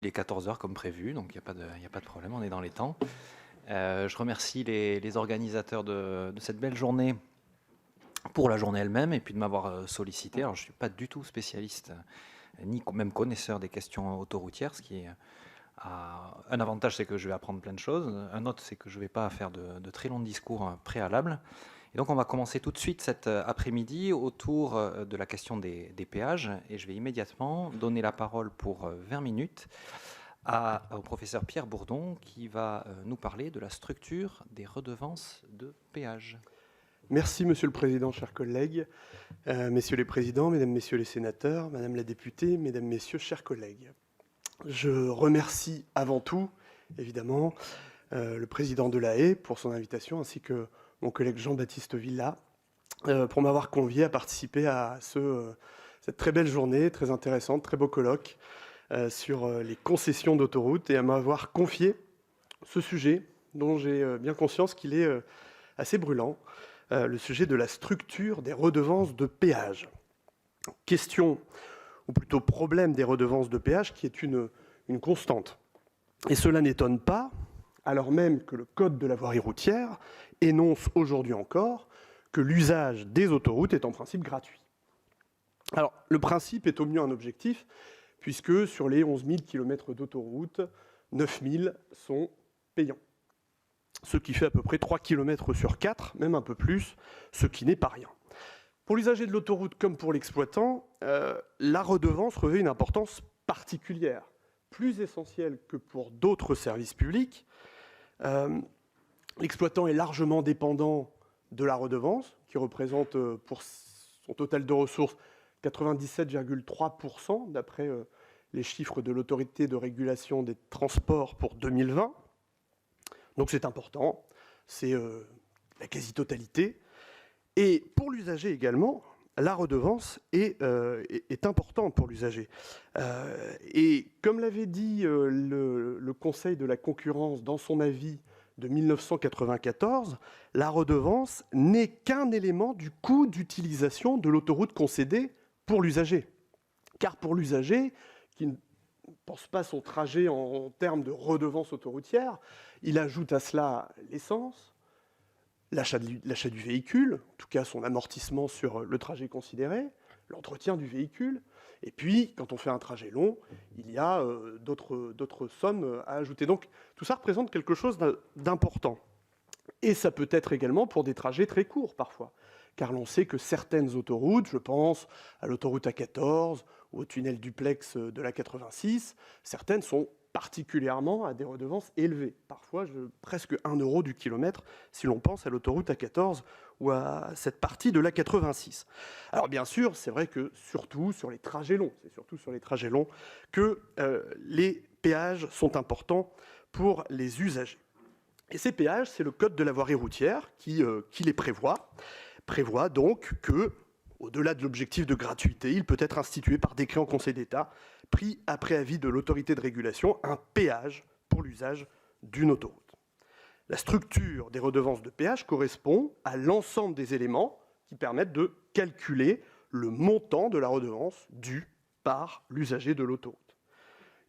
Il est 14 heures comme prévu, donc il n'y a pas de problème, on est dans les temps. Je remercie les organisateurs de cette belle journée pour la journée elle-même et puis de m'avoir sollicité. Alors, je ne suis pas du tout spécialiste, ni même connaisseur des questions autoroutières, ce qui est un avantage, c'est que je vais apprendre plein de choses. Un autre, c'est que je ne vais pas faire de très longs discours préalables. Et donc, on va commencer tout de suite cet après-midi autour de la question des péages. Et je vais immédiatement donner la parole pour 20 minutes au professeur Pierre Bourdon qui va nous parler de la structure des redevances de péage. Merci Monsieur le Président, chers collègues, Messieurs les Présidents, Mesdames, Messieurs les Sénateurs, Madame la députée, Mesdames, Messieurs, chers collègues. Je remercie avant tout, évidemment, le Président de l'AE pour son invitation, ainsi que mon collègue Jean-Baptiste Villa, pour m'avoir convié à participer à cette très belle journée, très intéressante, très beau colloque sur les concessions d'autoroutes et à m'avoir confié ce sujet dont j'ai bien conscience qu'il est assez brûlant, le sujet de la structure des redevances de péage. Question, ou plutôt problème des redevances de péage qui est une constante. Et cela n'étonne pas, alors même que le Code de la voirie routière énonce aujourd'hui encore que l'usage des autoroutes est en principe gratuit. Alors, le principe est au mieux un objectif, puisque sur les 11 000 km d'autoroute, 9 000 sont payants. Ce qui fait à peu près 3 km sur 4, même un peu plus, ce qui n'est pas rien. Pour l'usager de l'autoroute comme pour l'exploitant, la redevance revêt une importance particulière, plus essentielle que pour d'autres services publics. L'exploitant est largement dépendant de la redevance, qui représente pour son total de ressources 97,3% d'après les chiffres de l'autorité de régulation des transports pour 2020. Donc c'est important, c'est la quasi-totalité. Et pour l'usager également, la redevance est importante pour l'usager. Et comme l'avait dit le Conseil de la concurrence dans son avis de 1994, la redevance n'est qu'un élément du coût d'utilisation de l'autoroute concédée pour l'usager. Car pour l'usager, qui ne pense pas son trajet en termes de redevance autoroutière, il ajoute à cela l'essence, l'achat du véhicule, en tout cas son amortissement sur le trajet considéré, l'entretien du véhicule, et puis quand on fait un trajet long, il y a d'autres sommes à ajouter. Donc tout ça représente quelque chose d'important. Et ça peut être également pour des trajets très courts parfois, car l'on sait que certaines autoroutes, je pense à l'autoroute A14 ou au tunnel duplex de la 86, certaines sont particulièrement à des redevances élevées, parfois presque 1 € du kilomètre si l'on pense à l'autoroute A14 ou à cette partie de la 86. Alors bien sûr, c'est vrai que surtout sur les trajets longs, que les péages sont importants pour les usagers. Et ces péages, c'est le Code de la voirie routière qui les prévoit donc que, au-delà de l'objectif de gratuité, il peut être institué par décret en Conseil d'État, pris après avis de l'autorité de régulation, un péage pour l'usage d'une autoroute. La structure des redevances de péage correspond à l'ensemble des éléments qui permettent de calculer le montant de la redevance due par l'usager de l'autoroute.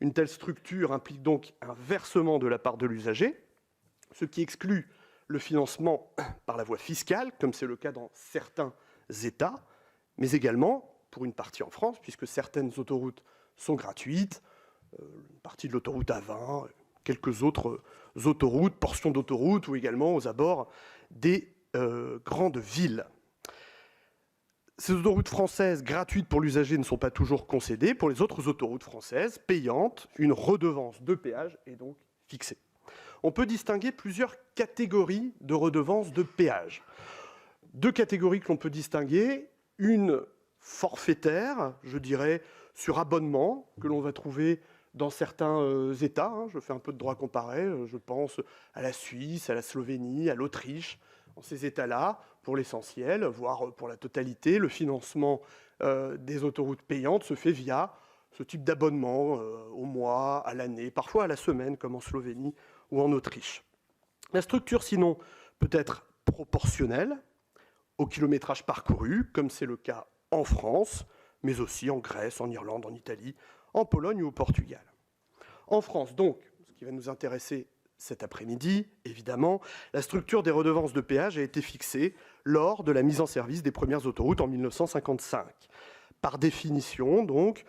Une telle structure implique donc un versement de la part de l'usager, ce qui exclut le financement par la voie fiscale, comme c'est le cas dans certains États, mais également pour une partie en France, puisque certaines autoroutes sont gratuites, une partie de l'autoroute A20, quelques autres autoroutes, portions d'autoroutes, ou également aux abords des grandes villes. Ces autoroutes françaises gratuites pour l'usager ne sont pas toujours concédées. Pour les autres autoroutes françaises payantes, une redevance de péage est donc fixée. On peut distinguer plusieurs catégories de redevances de péage. Deux catégories que l'on peut distinguer, une forfaitaire, je dirais, sur abonnement, que l'on va trouver dans certains États. Je fais un peu de droit comparé, je pense à la Suisse, à la Slovénie, à l'Autriche. Dans ces États-là, pour l'essentiel, voire pour la totalité, le financement des autoroutes payantes se fait via ce type d'abonnement au mois, à l'année, parfois à la semaine, comme en Slovénie ou en Autriche. La structure, sinon, peut être proportionnelle au kilométrage parcouru, comme c'est le cas en France, mais aussi en Grèce, en Irlande, en Italie, en Pologne ou au Portugal. En France, donc, ce qui va nous intéresser cet après-midi, évidemment, la structure des redevances de péage a été fixée lors de la mise en service des premières autoroutes en 1955. Par définition, donc,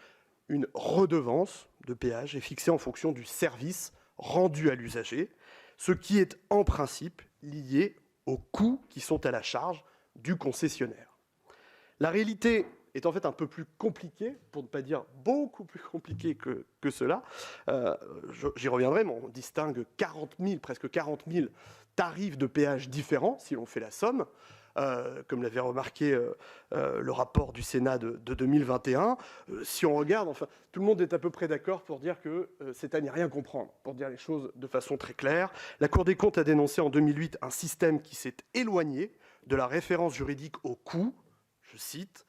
une redevance de péage est fixée en fonction du service rendu à l'usager, ce qui est en principe lié aux coûts qui sont à la charge du concessionnaire. La réalité est en fait un peu plus compliquée, pour ne pas dire beaucoup plus compliquée que cela. J'y reviendrai, mais on distingue 40 000, presque 40 000 tarifs de péage différents, si l'on fait la somme. Comme l'avait remarqué le rapport du Sénat de 2021, si on regarde, enfin, tout le monde est à peu près d'accord pour dire que c'est à n'y rien comprendre, pour dire les choses de façon très claire. La Cour des comptes a dénoncé en 2008 un système qui s'est éloigné de la référence juridique au coût, je cite,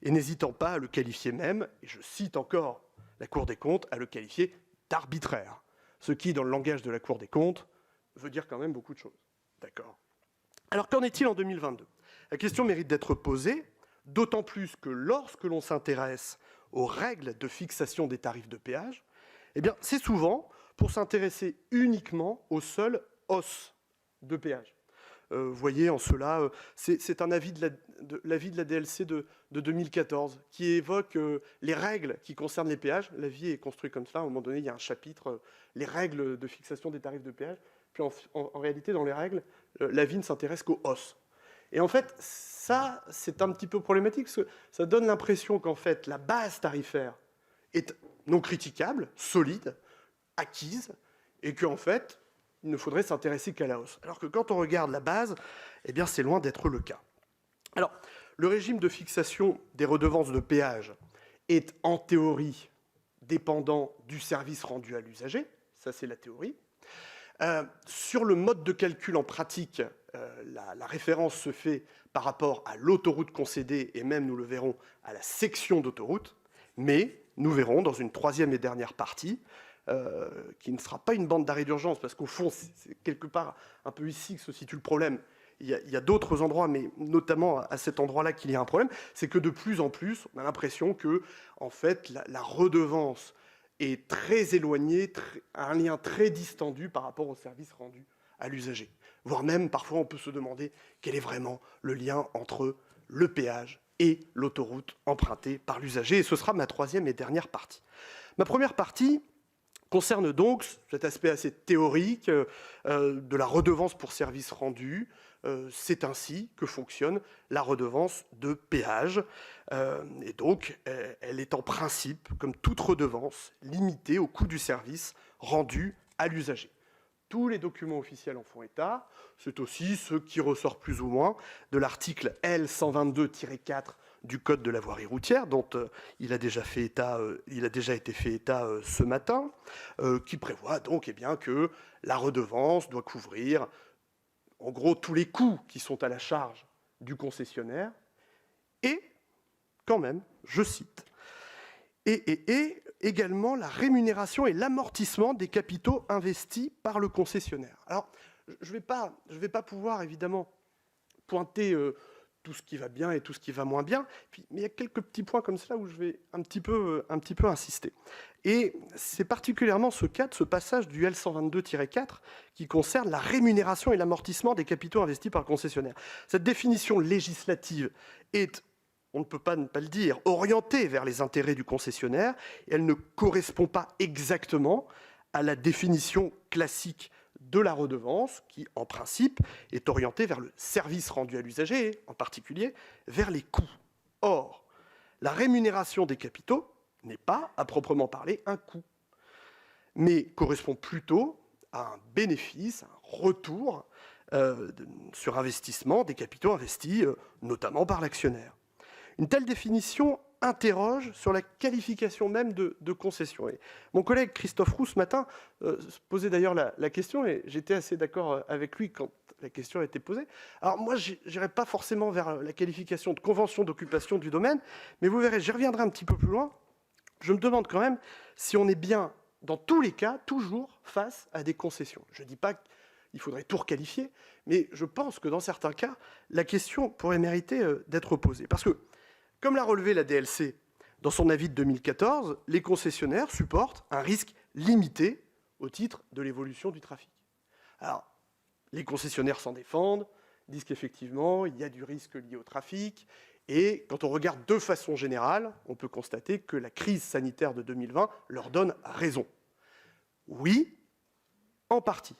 et n'hésitant pas à le qualifier même, et je cite encore la Cour des comptes, à le qualifier d'arbitraire, ce qui, dans le langage de la Cour des comptes, veut dire quand même beaucoup de choses. D'accord. Alors, qu'en est-il en 2022 ? La question mérite d'être posée, d'autant plus que lorsque l'on s'intéresse aux règles de fixation des tarifs de péage, eh bien, c'est souvent pour s'intéresser uniquement aux seules hausses de péage. Vous voyez, en cela, c'est un avis de l'avis de la DLC de 2014 qui évoque les règles qui concernent les péages. L'avis est construit comme ça. À un moment donné, il y a un chapitre, les règles de fixation des tarifs de péage. Puis en réalité, dans les règles, l'avis ne s'intéresse qu'aux hausses. Et en fait, ça, c'est un petit peu problématique, parce que ça donne l'impression qu'en fait, la base tarifaire est non critiquable, solide, acquise, et qu'en fait, il ne faudrait s'intéresser qu'à la hausse. Alors que quand on regarde la base, eh bien, c'est loin d'être le cas. Alors, le régime de fixation des redevances de péage est, en théorie, dépendant du service rendu à l'usager. Ça, c'est la théorie. Sur le mode de calcul en pratique, la référence se fait par rapport à l'autoroute concédée et même, nous le verrons, à la section d'autoroute. Mais nous verrons dans une troisième et dernière partie, qui ne sera pas une bande d'arrêt d'urgence, parce qu'au fond, c'est quelque part un peu ici que se situe le problème. Il y a d'autres endroits, mais notamment à cet endroit-là qu'il y a un problème, c'est que de plus en plus, on a l'impression que, en fait, la redevance est très éloignée, un lien très distendu par rapport au service rendu à l'usager. Voire même, parfois, on peut se demander quel est vraiment le lien entre le péage et l'autoroute empruntée par l'usager. Et ce sera ma troisième et dernière partie. Ma première partie concerne donc cet aspect assez théorique de la redevance pour service rendu. C'est ainsi que fonctionne la redevance de péage. Et donc, elle est en principe, comme toute redevance, limitée au coût du service rendu à l'usager. Tous les documents officiels en font état. C'est aussi ce qui ressort plus ou moins de l'article L122-4 du Code de la voirie routière, dont il a déjà été fait état ce matin, qui prévoit donc que la redevance doit couvrir en gros tous les coûts qui sont à la charge du concessionnaire, et quand même, je cite, et également la rémunération et l'amortissement des capitaux investis par le concessionnaire. Alors, je vais pas pouvoir évidemment pointer tout ce qui va bien et tout ce qui va moins bien, mais il y a quelques petits points comme cela où je vais un petit peu insister. Et c'est particulièrement ce cas de ce passage du L122-4 qui concerne la rémunération et l'amortissement des capitaux investis par le concessionnaire. Cette définition législative est, on ne peut pas ne pas le dire, orientée vers les intérêts du concessionnaire, et elle ne correspond pas exactement à la définition classique de la redevance, qui, en principe, est orientée vers le service rendu à l'usager, et en particulier vers les coûts. Or, la rémunération des capitaux n'est pas, à proprement parler, un coût, mais correspond plutôt à un bénéfice, un retour sur investissement des capitaux investis, notamment par l'actionnaire. Une telle définition interroge sur la qualification même de concession. Et mon collègue Christophe Roux, ce matin, se posait d'ailleurs la question, et j'étais assez d'accord avec lui quand la question a été posée. Alors moi, je n'irai pas forcément vers la qualification de convention d'occupation du domaine, mais vous verrez, j'y reviendrai un petit peu plus loin. Je me demande quand même si on est bien, dans tous les cas, toujours face à des concessions. Je ne dis pas qu'il faudrait tout requalifier, mais je pense que dans certains cas, la question pourrait mériter d'être posée. Parce que, comme l'a relevé la DLC dans son avis de 2014, les concessionnaires supportent un risque limitée au titre de l'évolution du trafic. Alors, les concessionnaires s'en défendent, disent qu'effectivement, il y a du risque lié au trafic, et quand on regarde de façon générale, on peut constater que la crise sanitaire de 2020 leur donne raison. Oui, en partie.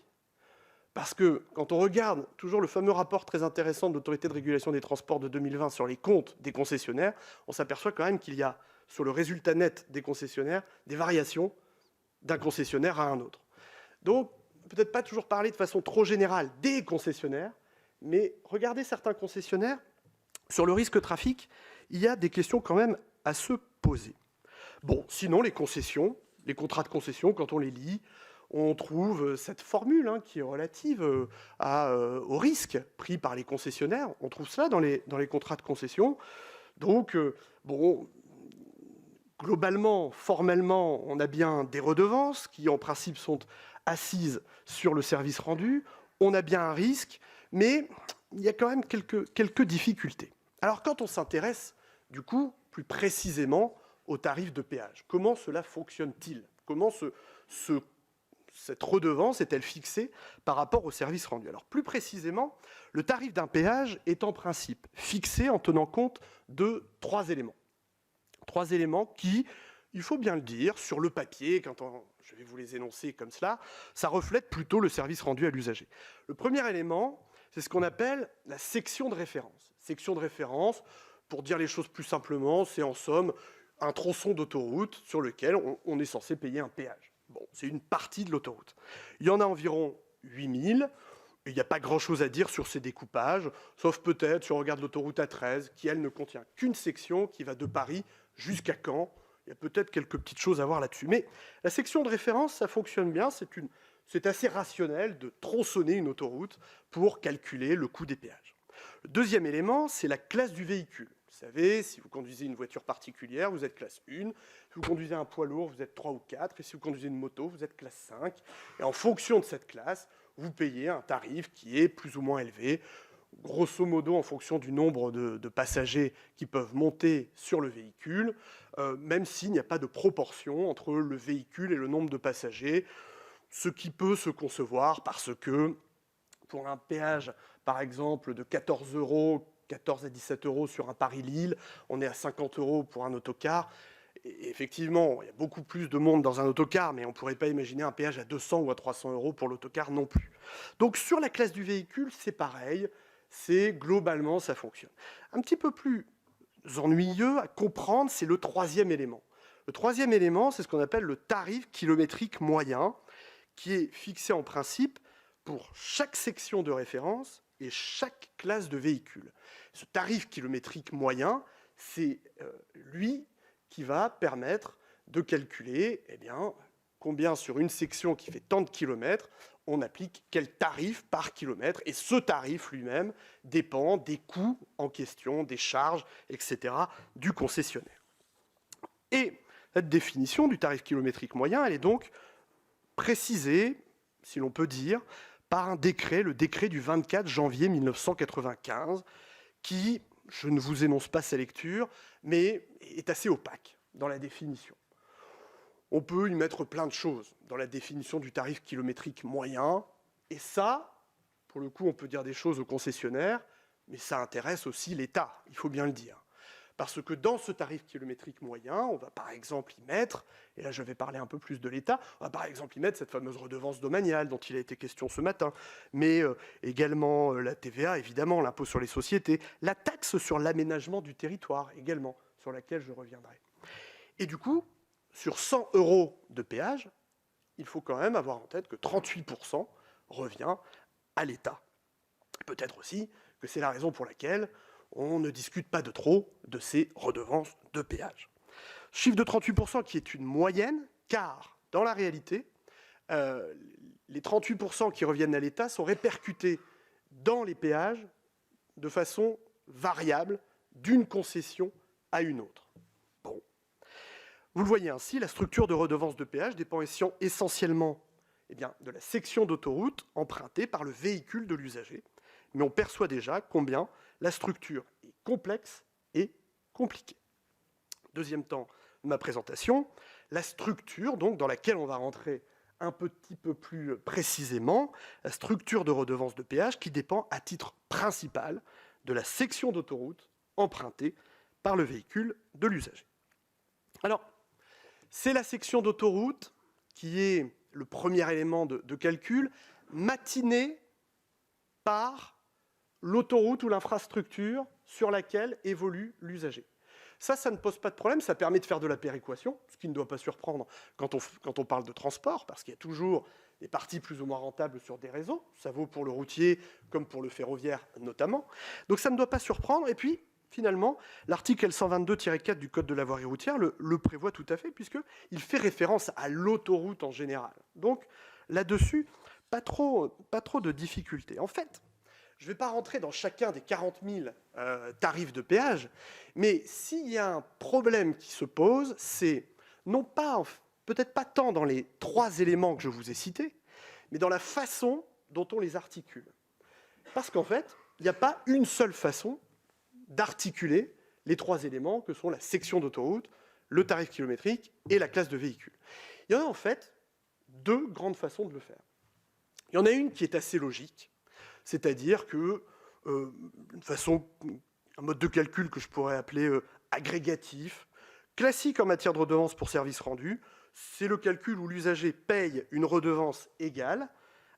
Parce que quand on regarde toujours le fameux rapport très intéressant de l'Autorité de régulation des transports de 2020 sur les comptes des concessionnaires, on s'aperçoit quand même qu'il y a, sur le résultat net des concessionnaires, des variations d'un concessionnaire à un autre. Donc, peut-être pas toujours parler de façon trop générale des concessionnaires, mais regardez certains concessionnaires, sur le risque trafic, il y a des questions quand même à se poser. Bon, sinon, les concessions, les contrats de concession, quand on les lit, on trouve cette formule qui est relative au risque pris par les concessionnaires. On trouve ça dans les contrats de concession. Donc, bon, globalement, formellement, on a bien des redevances qui, en principe, sont assises sur le service rendu. On a bien un risque, mais il y a quand même quelques difficultés. Alors, quand on s'intéresse, du coup, plus précisément aux tarifs de péage, comment cela fonctionne-t-il? Comment cette redevance est-elle fixée par rapport au service rendu? Alors, plus précisément, le tarif d'un péage est en principe fixé en tenant compte de 3 éléments. 3 éléments qui, il faut bien le dire, sur le papier, je vais vous les énoncer comme cela, ça reflète plutôt le service rendu à l'usager. Le premier élément, c'est ce qu'on appelle la section de référence. Section de référence, pour dire les choses plus simplement, c'est en somme un tronçon d'autoroute sur lequel on est censé payer un péage. Bon, c'est une partie de l'autoroute. Il y en a environ 8000, et il n'y a pas grand-chose à dire sur ces découpages, sauf peut-être si on regarde l'autoroute A13, qui, elle, ne contient qu'une section qui va de Paris jusqu'à Caen. Il y a peut-être quelques petites choses à voir là-dessus. Mais la section de référence, ça fonctionne bien. C'est assez rationnel de tronçonner une autoroute pour calculer le coût des péages. Le deuxième élément, c'est la classe du véhicule. Vous savez, si vous conduisez une voiture particulière, vous êtes classe 1. Si vous conduisez un poids lourd, vous êtes 3 ou 4. Et si vous conduisez une moto, vous êtes classe 5. Et en fonction de cette classe, vous payez un tarif qui est plus ou moins élevé, grosso modo en fonction du nombre de passagers qui peuvent monter sur le véhicule, même s'il n'y a pas de proportion entre le véhicule et le nombre de passagers, ce qui peut se concevoir parce que pour un péage, par exemple, de 14 à 17 euros sur un Paris-Lille, on est à 50 euros pour un autocar. Et effectivement, il y a beaucoup plus de monde dans un autocar, mais on ne pourrait pas imaginer un péage à 200 ou à 300 euros pour l'autocar non plus. Donc sur la classe du véhicule, c'est pareil, globalement, ça fonctionne. Un petit peu plus ennuyeux à comprendre, c'est le troisième élément. Le troisième élément, c'est ce qu'on appelle le tarif kilométrique moyen, qui est fixé en principe pour chaque section de référence et chaque classe de véhicule. Ce tarif kilométrique moyen, c'est lui qui va permettre de calculer combien sur une section qui fait tant de kilomètres, on applique quel tarif par kilomètre. Et ce tarif lui-même dépend des coûts en question, des charges, etc. du concessionnaire. Et la définition du tarif kilométrique moyen, elle est donc précisée, si l'on peut dire, par un décret, le décret du 24 janvier 1995, qui, je ne vous énonce pas sa lecture, mais est assez opaque dans la définition. On peut y mettre plein de choses dans la définition du tarif kilométrique moyen, et ça, pour le coup, on peut dire des choses aux concessionnaires, mais ça intéresse aussi l'État, il faut bien le dire. Parce que dans ce tarif kilométrique moyen, on va par exemple y mettre, et là je vais parler un peu plus de l'État, on va par exemple y mettre cette fameuse redevance domaniale dont il a été question ce matin, mais également la TVA, évidemment, l'impôt sur les sociétés, la taxe sur l'aménagement du territoire également, sur laquelle je reviendrai. Et du coup, sur 100 euros de péage, il faut quand même avoir en tête que 38% revient à l'État. Peut-être aussi que c'est la raison pour laquelle on ne discute pas de trop de ces redevances de péage. Chiffre de 38% qui est une moyenne, car dans la réalité, les 38% qui reviennent à l'État sont répercutés dans les péages de façon variable d'une concession à une autre. Bon. Vous le voyez ainsi, la structure de redevance de péage dépend essentiellement de la section d'autoroute empruntée par le véhicule de l'usager, mais on perçoit déjà combien la structure est complexe et compliquée. Deuxième temps, ma présentation, la structure donc, dans laquelle on va rentrer un petit peu plus précisément, la structure de redevance de péage qui dépend à titre principal de la section d'autoroute empruntée par le véhicule de l'usager. Alors, c'est la section d'autoroute qui est le premier élément de calcul, matiné par l'autoroute ou l'infrastructure sur laquelle évolue l'usager. Ça ne pose pas de problème, ça permet de faire de la péréquation, ce qui ne doit pas surprendre quand on parle de transport, parce qu'il y a toujours des parties plus ou moins rentables sur des réseaux, ça vaut pour le routier comme pour le ferroviaire notamment, donc ça ne doit pas surprendre, et puis finalement, l'article L122-4 du Code de la voirie routière le prévoit tout à fait, puisqu'il fait référence à l'autoroute en général. Donc là-dessus, pas trop de difficultés. En fait, je ne vais pas rentrer dans chacun des 40 000 tarifs de péage, mais s'il y a un problème qui se pose, c'est non pas, peut-être pas tant dans les 3 éléments que je vous ai cités, mais dans la façon dont on les articule. Parce qu'en fait, il n'y a pas une seule façon d'articuler les 3 éléments que sont la section d'autoroute, le tarif kilométrique et la classe de véhicule. Il y en a en fait 2 grandes façons de le faire. Il y en a une qui est assez logique, c'est-à-dire que un mode de calcul que je pourrais appeler agrégatif, classique en matière de redevance pour services rendus, c'est le calcul où l'usager paye une redevance égale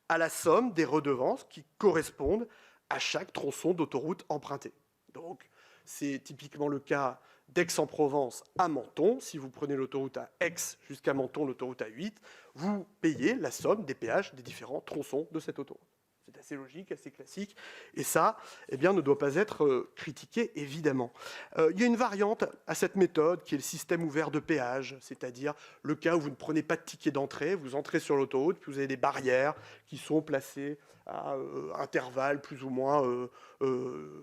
à la somme des redevances qui correspondent à chaque tronçon d'autoroute emprunté. Donc, c'est typiquement le cas d'Aix-en-Provence à Menton. Si vous prenez l'autoroute à Aix jusqu'à Menton, l'autoroute A8, vous payez la somme des péages des différents tronçons de cette autoroute. C'est assez logique, assez classique, et ça, eh bien, ne doit pas être critiqué, évidemment. Il y a une variante à cette méthode qui est le système ouvert de péage, c'est-à-dire le cas où vous ne prenez pas de ticket d'entrée, vous entrez sur l'autoroute, puis vous avez des barrières qui sont placées à intervalles plus ou moins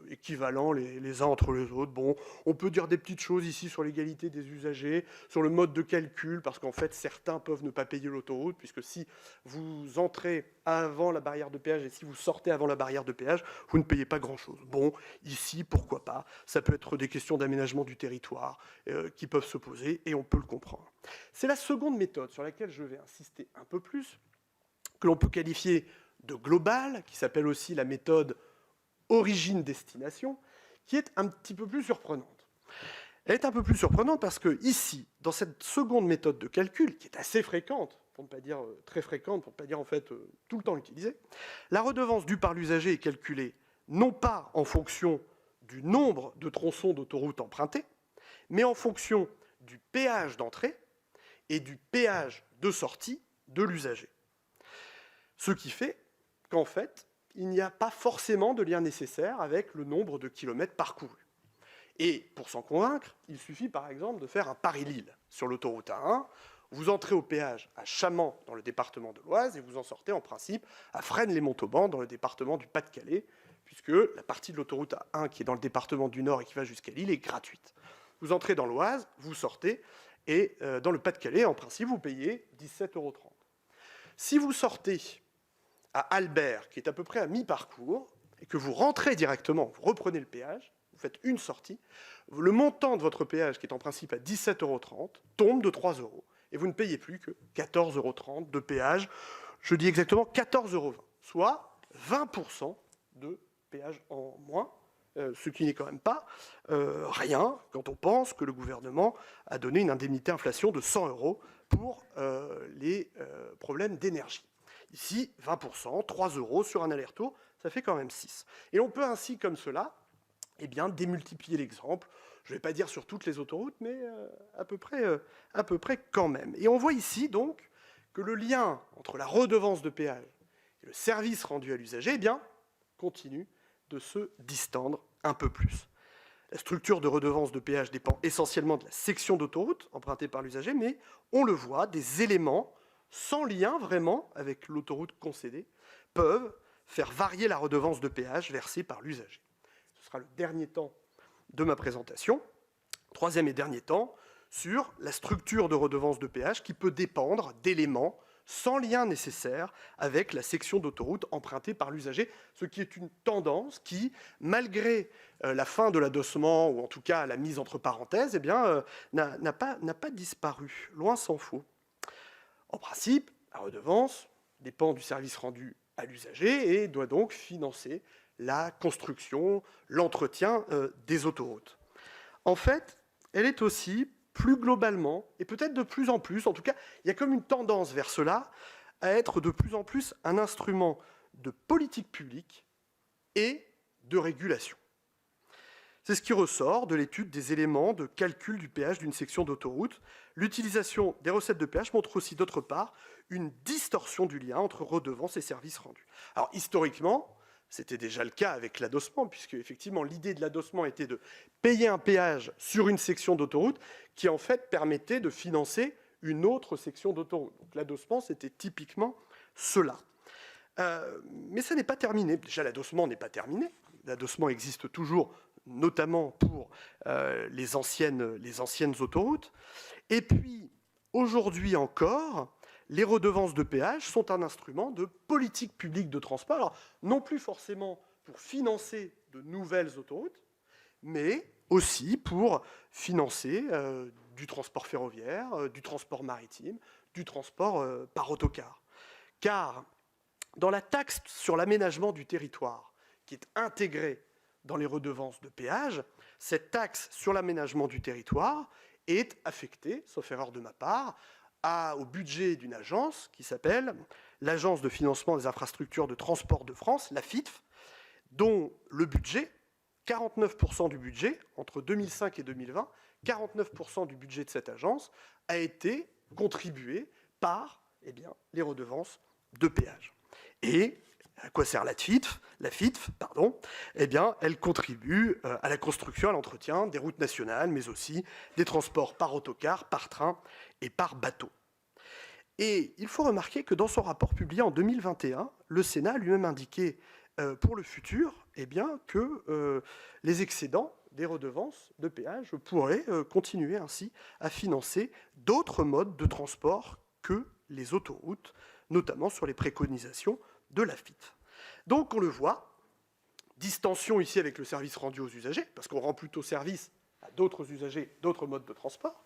équivalents les uns entre les autres. Bon, on peut dire des petites choses ici sur l'égalité des usagers, sur le mode de calcul, parce qu'en fait, certains peuvent ne pas payer l'autoroute, puisque si vous entrez avant la barrière de péage et si vous sortez avant la barrière de péage, vous ne payez pas grand-chose. Bon, ici, pourquoi pas? Ça peut être des questions d'aménagement du territoire qui peuvent se poser, et on peut le comprendre. C'est la seconde méthode sur laquelle je vais insister un peu plus, que l'on peut qualifier de globale, qui s'appelle aussi la méthode origine-destination, qui est un petit peu plus surprenante. Elle est un peu plus surprenante parce que ici, dans cette seconde méthode de calcul, qui est assez fréquente, pour ne pas dire très fréquente, pour ne pas dire en fait tout le temps utilisée, la redevance due par l'usager est calculée non pas en fonction du nombre de tronçons d'autoroute empruntés, mais en fonction du péage d'entrée et du péage de sortie de l'usager. Ce qui fait qu'en fait, il n'y a pas forcément de lien nécessaire avec le nombre de kilomètres parcourus. Et pour s'en convaincre, il suffit par exemple de faire un Paris-Lille sur l'autoroute A1. Vous entrez au péage à Chamant dans le département de l'Oise et vous en sortez en principe à Fresnes-les-Montauban dans le département du Pas-de-Calais, puisque la partie de l'autoroute A1 qui est dans le département du Nord et qui va jusqu'à Lille est gratuite. Vous entrez dans l'Oise, vous sortez, et dans le Pas-de-Calais, en principe, vous payez 17,30 €. Si vous sortez à Albert, qui est à peu près à mi-parcours, et que vous rentrez directement, vous reprenez le péage, vous faites une sortie, le montant de votre péage, qui est en principe à 17,30 €, tombe de 3 €, et vous ne payez plus que 14,30 € de péage, je dis exactement 14,20 €, soit 20% de péage en moins, ce qui n'est quand même pas rien quand on pense que le gouvernement a donné une indemnité inflation de 100 € pour les problèmes d'énergie. Ici, 20%, 3 € sur un aller-retour, ça fait quand même 6. Et on peut ainsi, comme cela, eh bien, démultiplier l'exemple. Je ne vais pas dire sur toutes les autoroutes, mais à peu près quand même. Et on voit ici, donc, que le lien entre la redevance de péage et le service rendu à l'usager, eh bien, continue de se distendre un peu plus. La structure de redevance de péage dépend essentiellement de la section d'autoroute empruntée par l'usager, mais on le voit, des éléments sans lien vraiment avec l'autoroute concédée, peuvent faire varier la redevance de péage versée par l'usager. Ce sera le dernier temps de ma présentation. Troisième et dernier temps, sur la structure de redevance de péage qui peut dépendre d'éléments sans lien nécessaire avec la section d'autoroute empruntée par l'usager, ce qui est une tendance qui, malgré la fin de l'adossement, ou en tout cas la mise entre parenthèses, eh bien, n'a pas disparu, loin s'en faut. En principe, la redevance dépend du service rendu à l'usager et doit donc financer la construction, l'entretien des autoroutes. En fait, elle est aussi, plus globalement, et peut-être de plus en plus, en tout cas, il y a comme une tendance vers cela, à être de plus en plus un instrument de politique publique et de régulation. C'est ce qui ressort de l'étude des éléments de calcul du péage d'une section d'autoroute. L'utilisation des recettes de péage montre aussi, d'autre part, une distorsion du lien entre redevances et services rendus. Alors, historiquement, c'était déjà le cas avec l'adossement, puisque effectivement l'idée de l'adossement était de payer un péage sur une section d'autoroute qui en fait permettait de financer une autre section d'autoroute. Donc l'adossement, c'était typiquement cela. Mais ça n'est pas terminé. Déjà, l'adossement n'est pas terminé. L'adossement existe toujours, notamment pour les anciennes autoroutes. Et puis, aujourd'hui encore, les redevances de péage sont un instrument de politique publique de transport, alors, non plus forcément pour financer de nouvelles autoroutes, mais aussi pour financer du transport ferroviaire, du transport maritime, du transport par autocar. Car dans la taxe sur l'aménagement du territoire, qui est intégrée dans les redevances de péage, cette taxe sur l'aménagement du territoire est affectée, sauf erreur de ma part, au budget d'une agence qui s'appelle l'Agence de financement des infrastructures de transport de France, l'AFITF, dont le budget, 49% du budget, entre 2005 et 2020, 49% du budget de cette agence a été contribué par les redevances de péage. Et à quoi sert la FITF, elle contribue à la construction, à l'entretien des routes nationales, mais aussi des transports par autocar, par train et par bateau. Et il faut remarquer que dans son rapport publié en 2021, le Sénat a lui-même indiqué pour le futur que les excédents des redevances de péage pourraient continuer ainsi à financer d'autres modes de transport que les autoroutes, notamment sur les préconisations de la FITF. Donc on le voit, distension ici avec le service rendu aux usagers, parce qu'on rend plutôt service à d'autres usagers, d'autres modes de transport,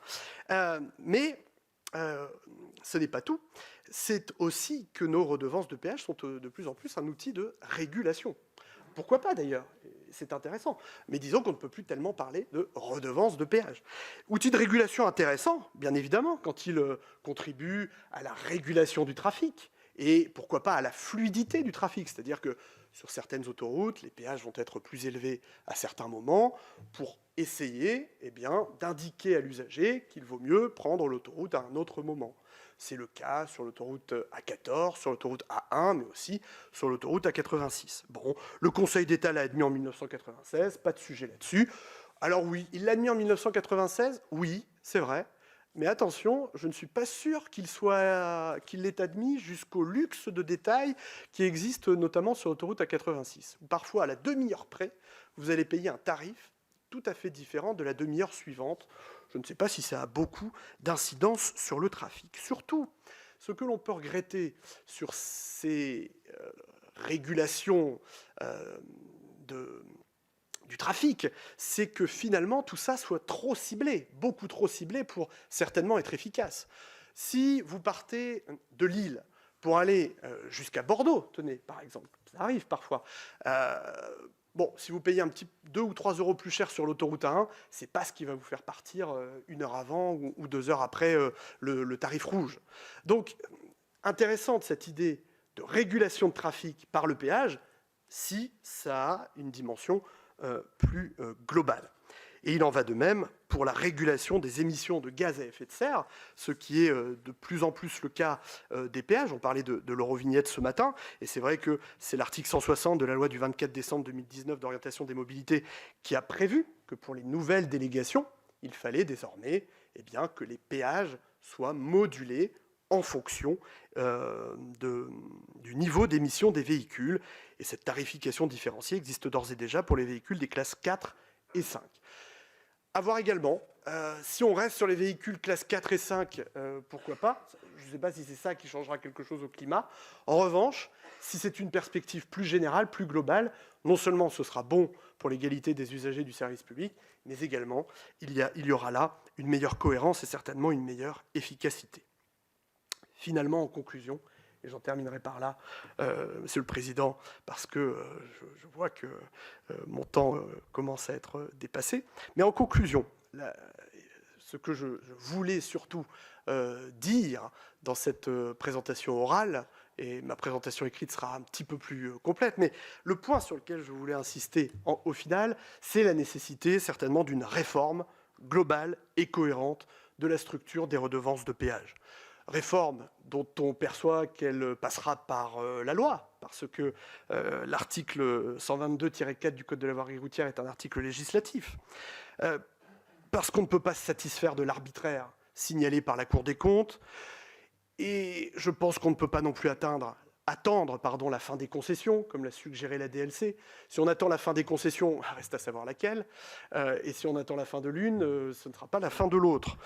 mais ce n'est pas tout. C'est aussi que nos redevances de péage sont de plus en plus un outil de régulation. Pourquoi pas d'ailleurs? C'est intéressant. Mais disons qu'on ne peut plus tellement parler de redevances de péage. Outil de régulation intéressant, bien évidemment, quand il contribue à la régulation du trafic, et pourquoi pas à la fluidité du trafic, c'est-à-dire que sur certaines autoroutes, les péages vont être plus élevés à certains moments pour essayer d'indiquer à l'usager qu'il vaut mieux prendre l'autoroute à un autre moment. C'est le cas sur l'autoroute A14, sur l'autoroute A1, mais aussi sur l'autoroute A86. Bon, le Conseil d'État l'a admis en 1996, pas de sujet là-dessus. Alors oui, il l'a admis en 1996, oui, c'est vrai. Mais attention, je ne suis pas sûr qu'il l'ait admis jusqu'au luxe de détails qui existe notamment sur l'autoroute A86. Parfois, à la demi-heure près, vous allez payer un tarif tout à fait différent de la demi-heure suivante. Je ne sais pas si ça a beaucoup d'incidence sur le trafic. Surtout, ce que l'on peut regretter sur ces régulations du trafic, c'est que finalement tout ça soit trop ciblé, beaucoup trop ciblé pour certainement être efficace. Si vous partez de Lille pour aller jusqu'à Bordeaux, tenez par exemple, ça arrive parfois, si vous payez 2 ou 3 euros plus cher sur l'autoroute A1, c'est pas ce qui va vous faire partir 1 heure avant ou 2 heures après le tarif rouge. Donc, intéressante cette idée de régulation de trafic par le péage, si ça a une dimension plus globale. Et il en va de même pour la régulation des émissions de gaz à effet de serre, ce qui est de plus en plus le cas des péages. On parlait de l'Eurovignette ce matin, et c'est vrai que c'est l'article 160 de la loi du 24 décembre 2019 d'orientation des mobilités qui a prévu que pour les nouvelles délégations, il fallait désormais que les péages soient modulés en fonction du niveau d'émission des véhicules. Et cette tarification différenciée existe d'ores et déjà pour les véhicules des classes 4 et 5. À voir également. Si on reste sur les véhicules classe 4 et 5, pourquoi pas? Je ne sais pas si c'est ça qui changera quelque chose au climat. En revanche, si c'est une perspective plus générale, plus globale, non seulement ce sera bon pour l'égalité des usagers du service public, mais également il y aura là une meilleure cohérence et certainement une meilleure efficacité. Finalement, en conclusion, et j'en terminerai par là, Monsieur le Président, parce que je vois que mon temps commence à être dépassé. Mais en conclusion, ce que je voulais surtout dire dans cette présentation orale, et ma présentation écrite sera un petit peu plus complète, mais le point sur lequel je voulais insister au final, c'est la nécessité certainement d'une réforme globale et cohérente de la structure des redevances de péage. Réforme dont on perçoit qu'elle passera par la loi, parce que l'article 122-4 du Code de la voirie routière est un article législatif, parce qu'on ne peut pas se satisfaire de l'arbitraire signalé par la Cour des comptes, et je pense qu'on ne peut pas non plus attendre la fin des concessions, comme l'a suggéré la DLC. Si on attend la fin des concessions, reste à savoir laquelle, et si on attend la fin de l'une, ce ne sera pas la fin de l'autre.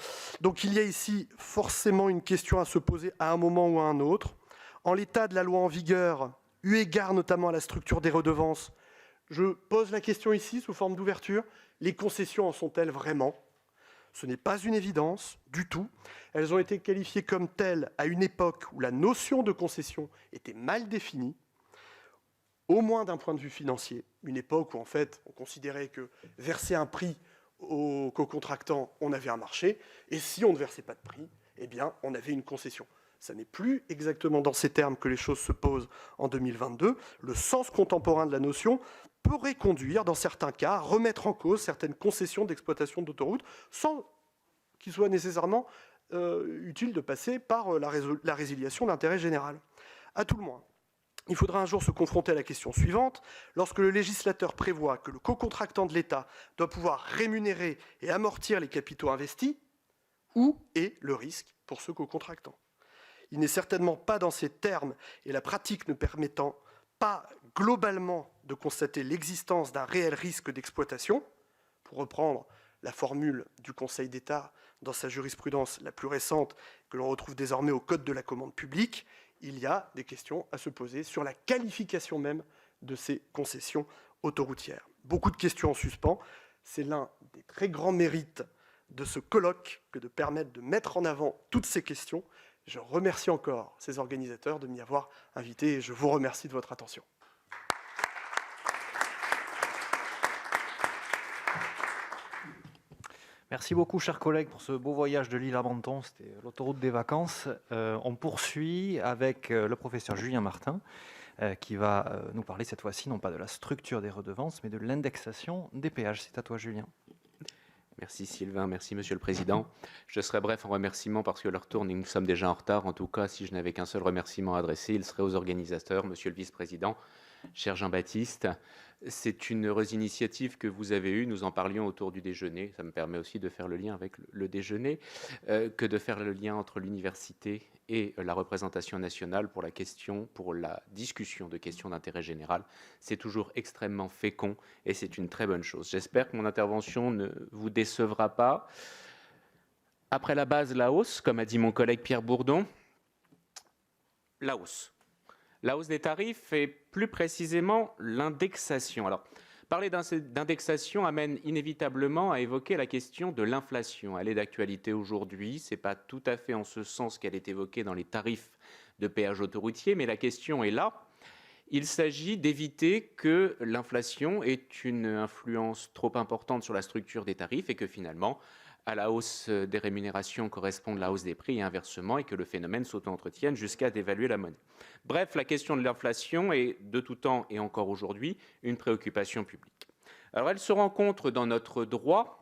Donc il y a ici forcément une question à se poser à un moment ou à un autre. En l'état de la loi en vigueur, eu égard notamment à la structure des redevances, je pose la question ici sous forme d'ouverture, les concessions en sont-elles vraiment ? Ce n'est pas une évidence du tout. Elles ont été qualifiées comme telles à une époque où la notion de concession était mal définie, au moins d'un point de vue financier. Une époque où, en fait, on considérait que verser un prix aux co-contractants, on avait un marché, et si on ne versait pas de prix, eh bien, on avait une concession. Ça n'est plus exactement dans ces termes que les choses se posent en 2022. Le sens contemporain de la notion pourrait conduire, dans certains cas, à remettre en cause certaines concessions d'exploitation d'autoroutes sans qu'il soit nécessairement utile de passer par la résiliation d'intérêt général. À tout le moins, il faudra un jour se confronter à la question suivante. Lorsque le législateur prévoit que le co-contractant de l'État doit pouvoir rémunérer et amortir les capitaux investis, où est le risque pour ce co-contractant ? Il n'est certainement pas dans ces termes, et la pratique ne permettant pas globalement de constater l'existence d'un réel risque d'exploitation, pour reprendre la formule du Conseil d'État dans sa jurisprudence la plus récente, que l'on retrouve désormais au Code de la commande publique, il y a des questions à se poser sur la qualification même de ces concessions autoroutières. Beaucoup de questions en suspens. C'est l'un des très grands mérites de ce colloque que de permettre de mettre en avant toutes ces questions. Je remercie encore ces organisateurs de m'y avoir invité et je vous remercie de votre attention. Merci beaucoup, chers collègues, pour ce beau voyage de l'île à Menton. C'était l'autoroute des vacances. On poursuit avec le professeur Julien Martin, qui va nous parler cette fois-ci, non pas de la structure des redevances, mais de l'indexation des péages. C'est à toi, Julien. Merci Sylvain, merci Monsieur le Président. Je serai bref en remerciement parce que l'heure tourne et nous sommes déjà en retard. En tout cas, si je n'avais qu'un seul remerciement à adresser, il serait aux organisateurs, Monsieur le Vice-président, cher Jean-Baptiste. C'est une heureuse initiative que vous avez eue. Nous en parlions autour du déjeuner. Ça me permet aussi de faire le lien avec le déjeuner, que de faire le lien entre l'université et la représentation nationale pour la discussion de questions d'intérêt général. C'est toujours extrêmement fécond et c'est une très bonne chose. J'espère que mon intervention ne vous décevra pas. Après la base, la hausse, comme a dit mon collègue Pierre Bourdon. La hausse. La hausse des tarifs et plus précisément l'indexation. Alors, parler d'indexation amène inévitablement à évoquer la question de l'inflation. Elle est d'actualité aujourd'hui. Ce n'est pas tout à fait en ce sens qu'elle est évoquée dans les tarifs de péage autoroutier, mais la question est là. Il s'agit d'éviter que l'inflation ait une influence trop importante sur la structure des tarifs et que finalement, à la hausse des rémunérations corresponde la hausse des prix et inversement, et que le phénomène s'auto-entretienne jusqu'à dévaluer la monnaie. Bref, la question de l'inflation est de tout temps et encore aujourd'hui une préoccupation publique. Alors elle se rencontre dans notre droit,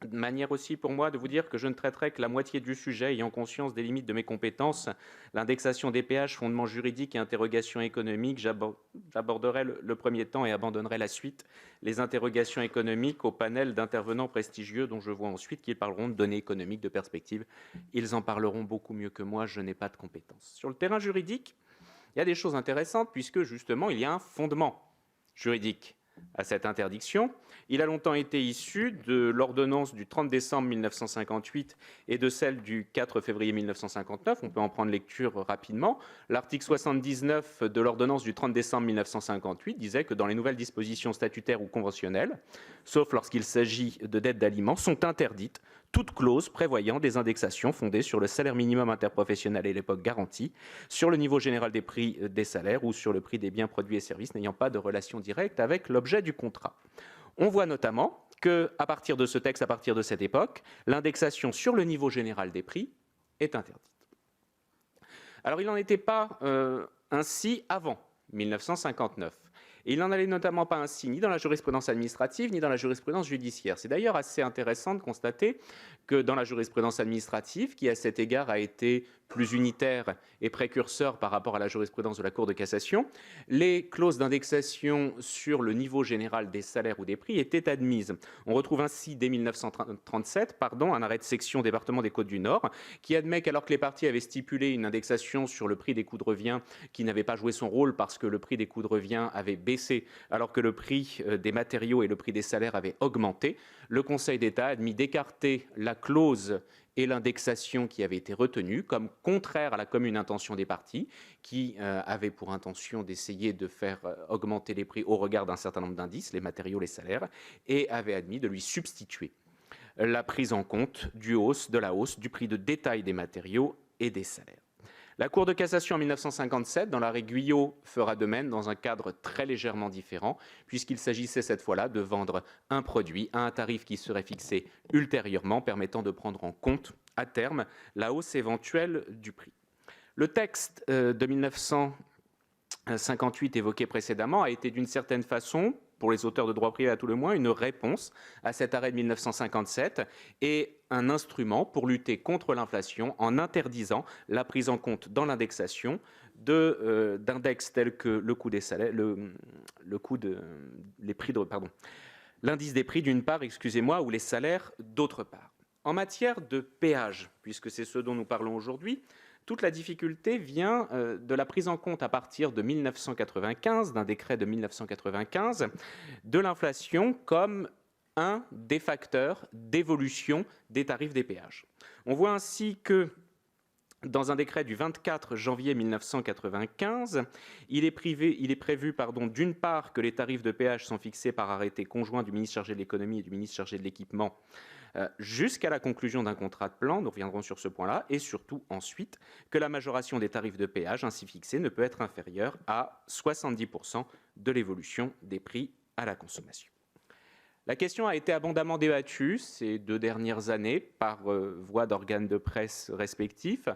de manière aussi pour moi de vous dire que je ne traiterai que la moitié du sujet, ayant conscience des limites de mes compétences. L'indexation des péages, fondement juridique et interrogations économiques, j'aborderai le premier temps et abandonnerai la suite. Les interrogations économiques au panel d'intervenants prestigieux dont je vois ensuite qu'ils parleront de données économiques, de perspectives. Ils en parleront beaucoup mieux que moi, je n'ai pas de compétences. Sur le terrain juridique, il y a des choses intéressantes puisque justement il y a un fondement juridique à cette interdiction. Il a longtemps été issu de l'ordonnance du 30 décembre 1958 et de celle du 4 février 1959. On peut en prendre lecture rapidement. L'article 79 de l'ordonnance du 30 décembre 1958 disait que dans les nouvelles dispositions statutaires ou conventionnelles, sauf lorsqu'il s'agit de dettes d'aliments, sont interdites toute clause prévoyant des indexations fondées sur le salaire minimum interprofessionnel à l'époque garanti, sur le niveau général des prix des salaires ou sur le prix des biens, produits et services n'ayant pas de relation directe avec l'objet du contrat. On voit notamment qu'à partir de ce texte, à partir de cette époque, l'indexation sur le niveau général des prix est interdite. Alors il n'en était pas ainsi avant 1959. Et il n'en allait notamment pas ainsi ni dans la jurisprudence administrative ni dans la jurisprudence judiciaire. C'est d'ailleurs assez intéressant de constater que dans la jurisprudence administrative, qui à cet égard a été plus unitaire et précurseur par rapport à la jurisprudence de la Cour de cassation, les clauses d'indexation sur le niveau général des salaires ou des prix étaient admises. On retrouve ainsi dès 1937 un arrêt de section département des Côtes-du-Nord qui admet qu'alors que les parties avaient stipulé une indexation sur le prix des coûts de revient qui n'avait pas joué son rôle parce que le prix des coûts de revient avait baissé alors que le prix des matériaux et le prix des salaires avaient augmenté, le Conseil d'État a admis d'écarter la clause et l'indexation qui avait été retenue comme contraire à la commune intention des parties, qui avaient pour intention d'essayer de faire augmenter les prix au regard d'un certain nombre d'indices, les matériaux, les salaires, et avait admis de lui substituer la prise en compte de la hausse du prix de détail des matériaux et des salaires. La Cour de cassation en 1957, dans l'arrêt Guyot, fera de même dans un cadre très légèrement différent, puisqu'il s'agissait cette fois-là de vendre un produit à un tarif qui serait fixé ultérieurement, permettant de prendre en compte à terme la hausse éventuelle du prix. Le texte de 1958 évoqué précédemment a été d'une certaine façon, pour les auteurs de droit privé à tout le moins, une réponse à cet arrêt de 1957 et un instrument pour lutter contre l'inflation en interdisant la prise en compte dans l'indexation d'index tels que le coût des salaires, l'indice des prix d'une part, ou les salaires d'autre part. En matière de péage, puisque c'est ce dont nous parlons aujourd'hui, toute la difficulté vient de la prise en compte à partir de 1995, d'un décret de 1995, de l'inflation comme un des facteurs d'évolution des tarifs des péages. On voit ainsi que dans un décret du 24 janvier 1995, il est prévu d'une part que les tarifs de péage sont fixés par arrêté conjoint du ministre chargé de l'économie et du ministre chargé de l'équipement jusqu'à la conclusion d'un contrat de plan, nous reviendrons sur ce point-là, et surtout ensuite que la majoration des tarifs de péage ainsi fixés ne peut être inférieure à 70% de l'évolution des prix à la consommation. La question a été abondamment débattue ces 2 dernières années par voie d'organes de presse respectifs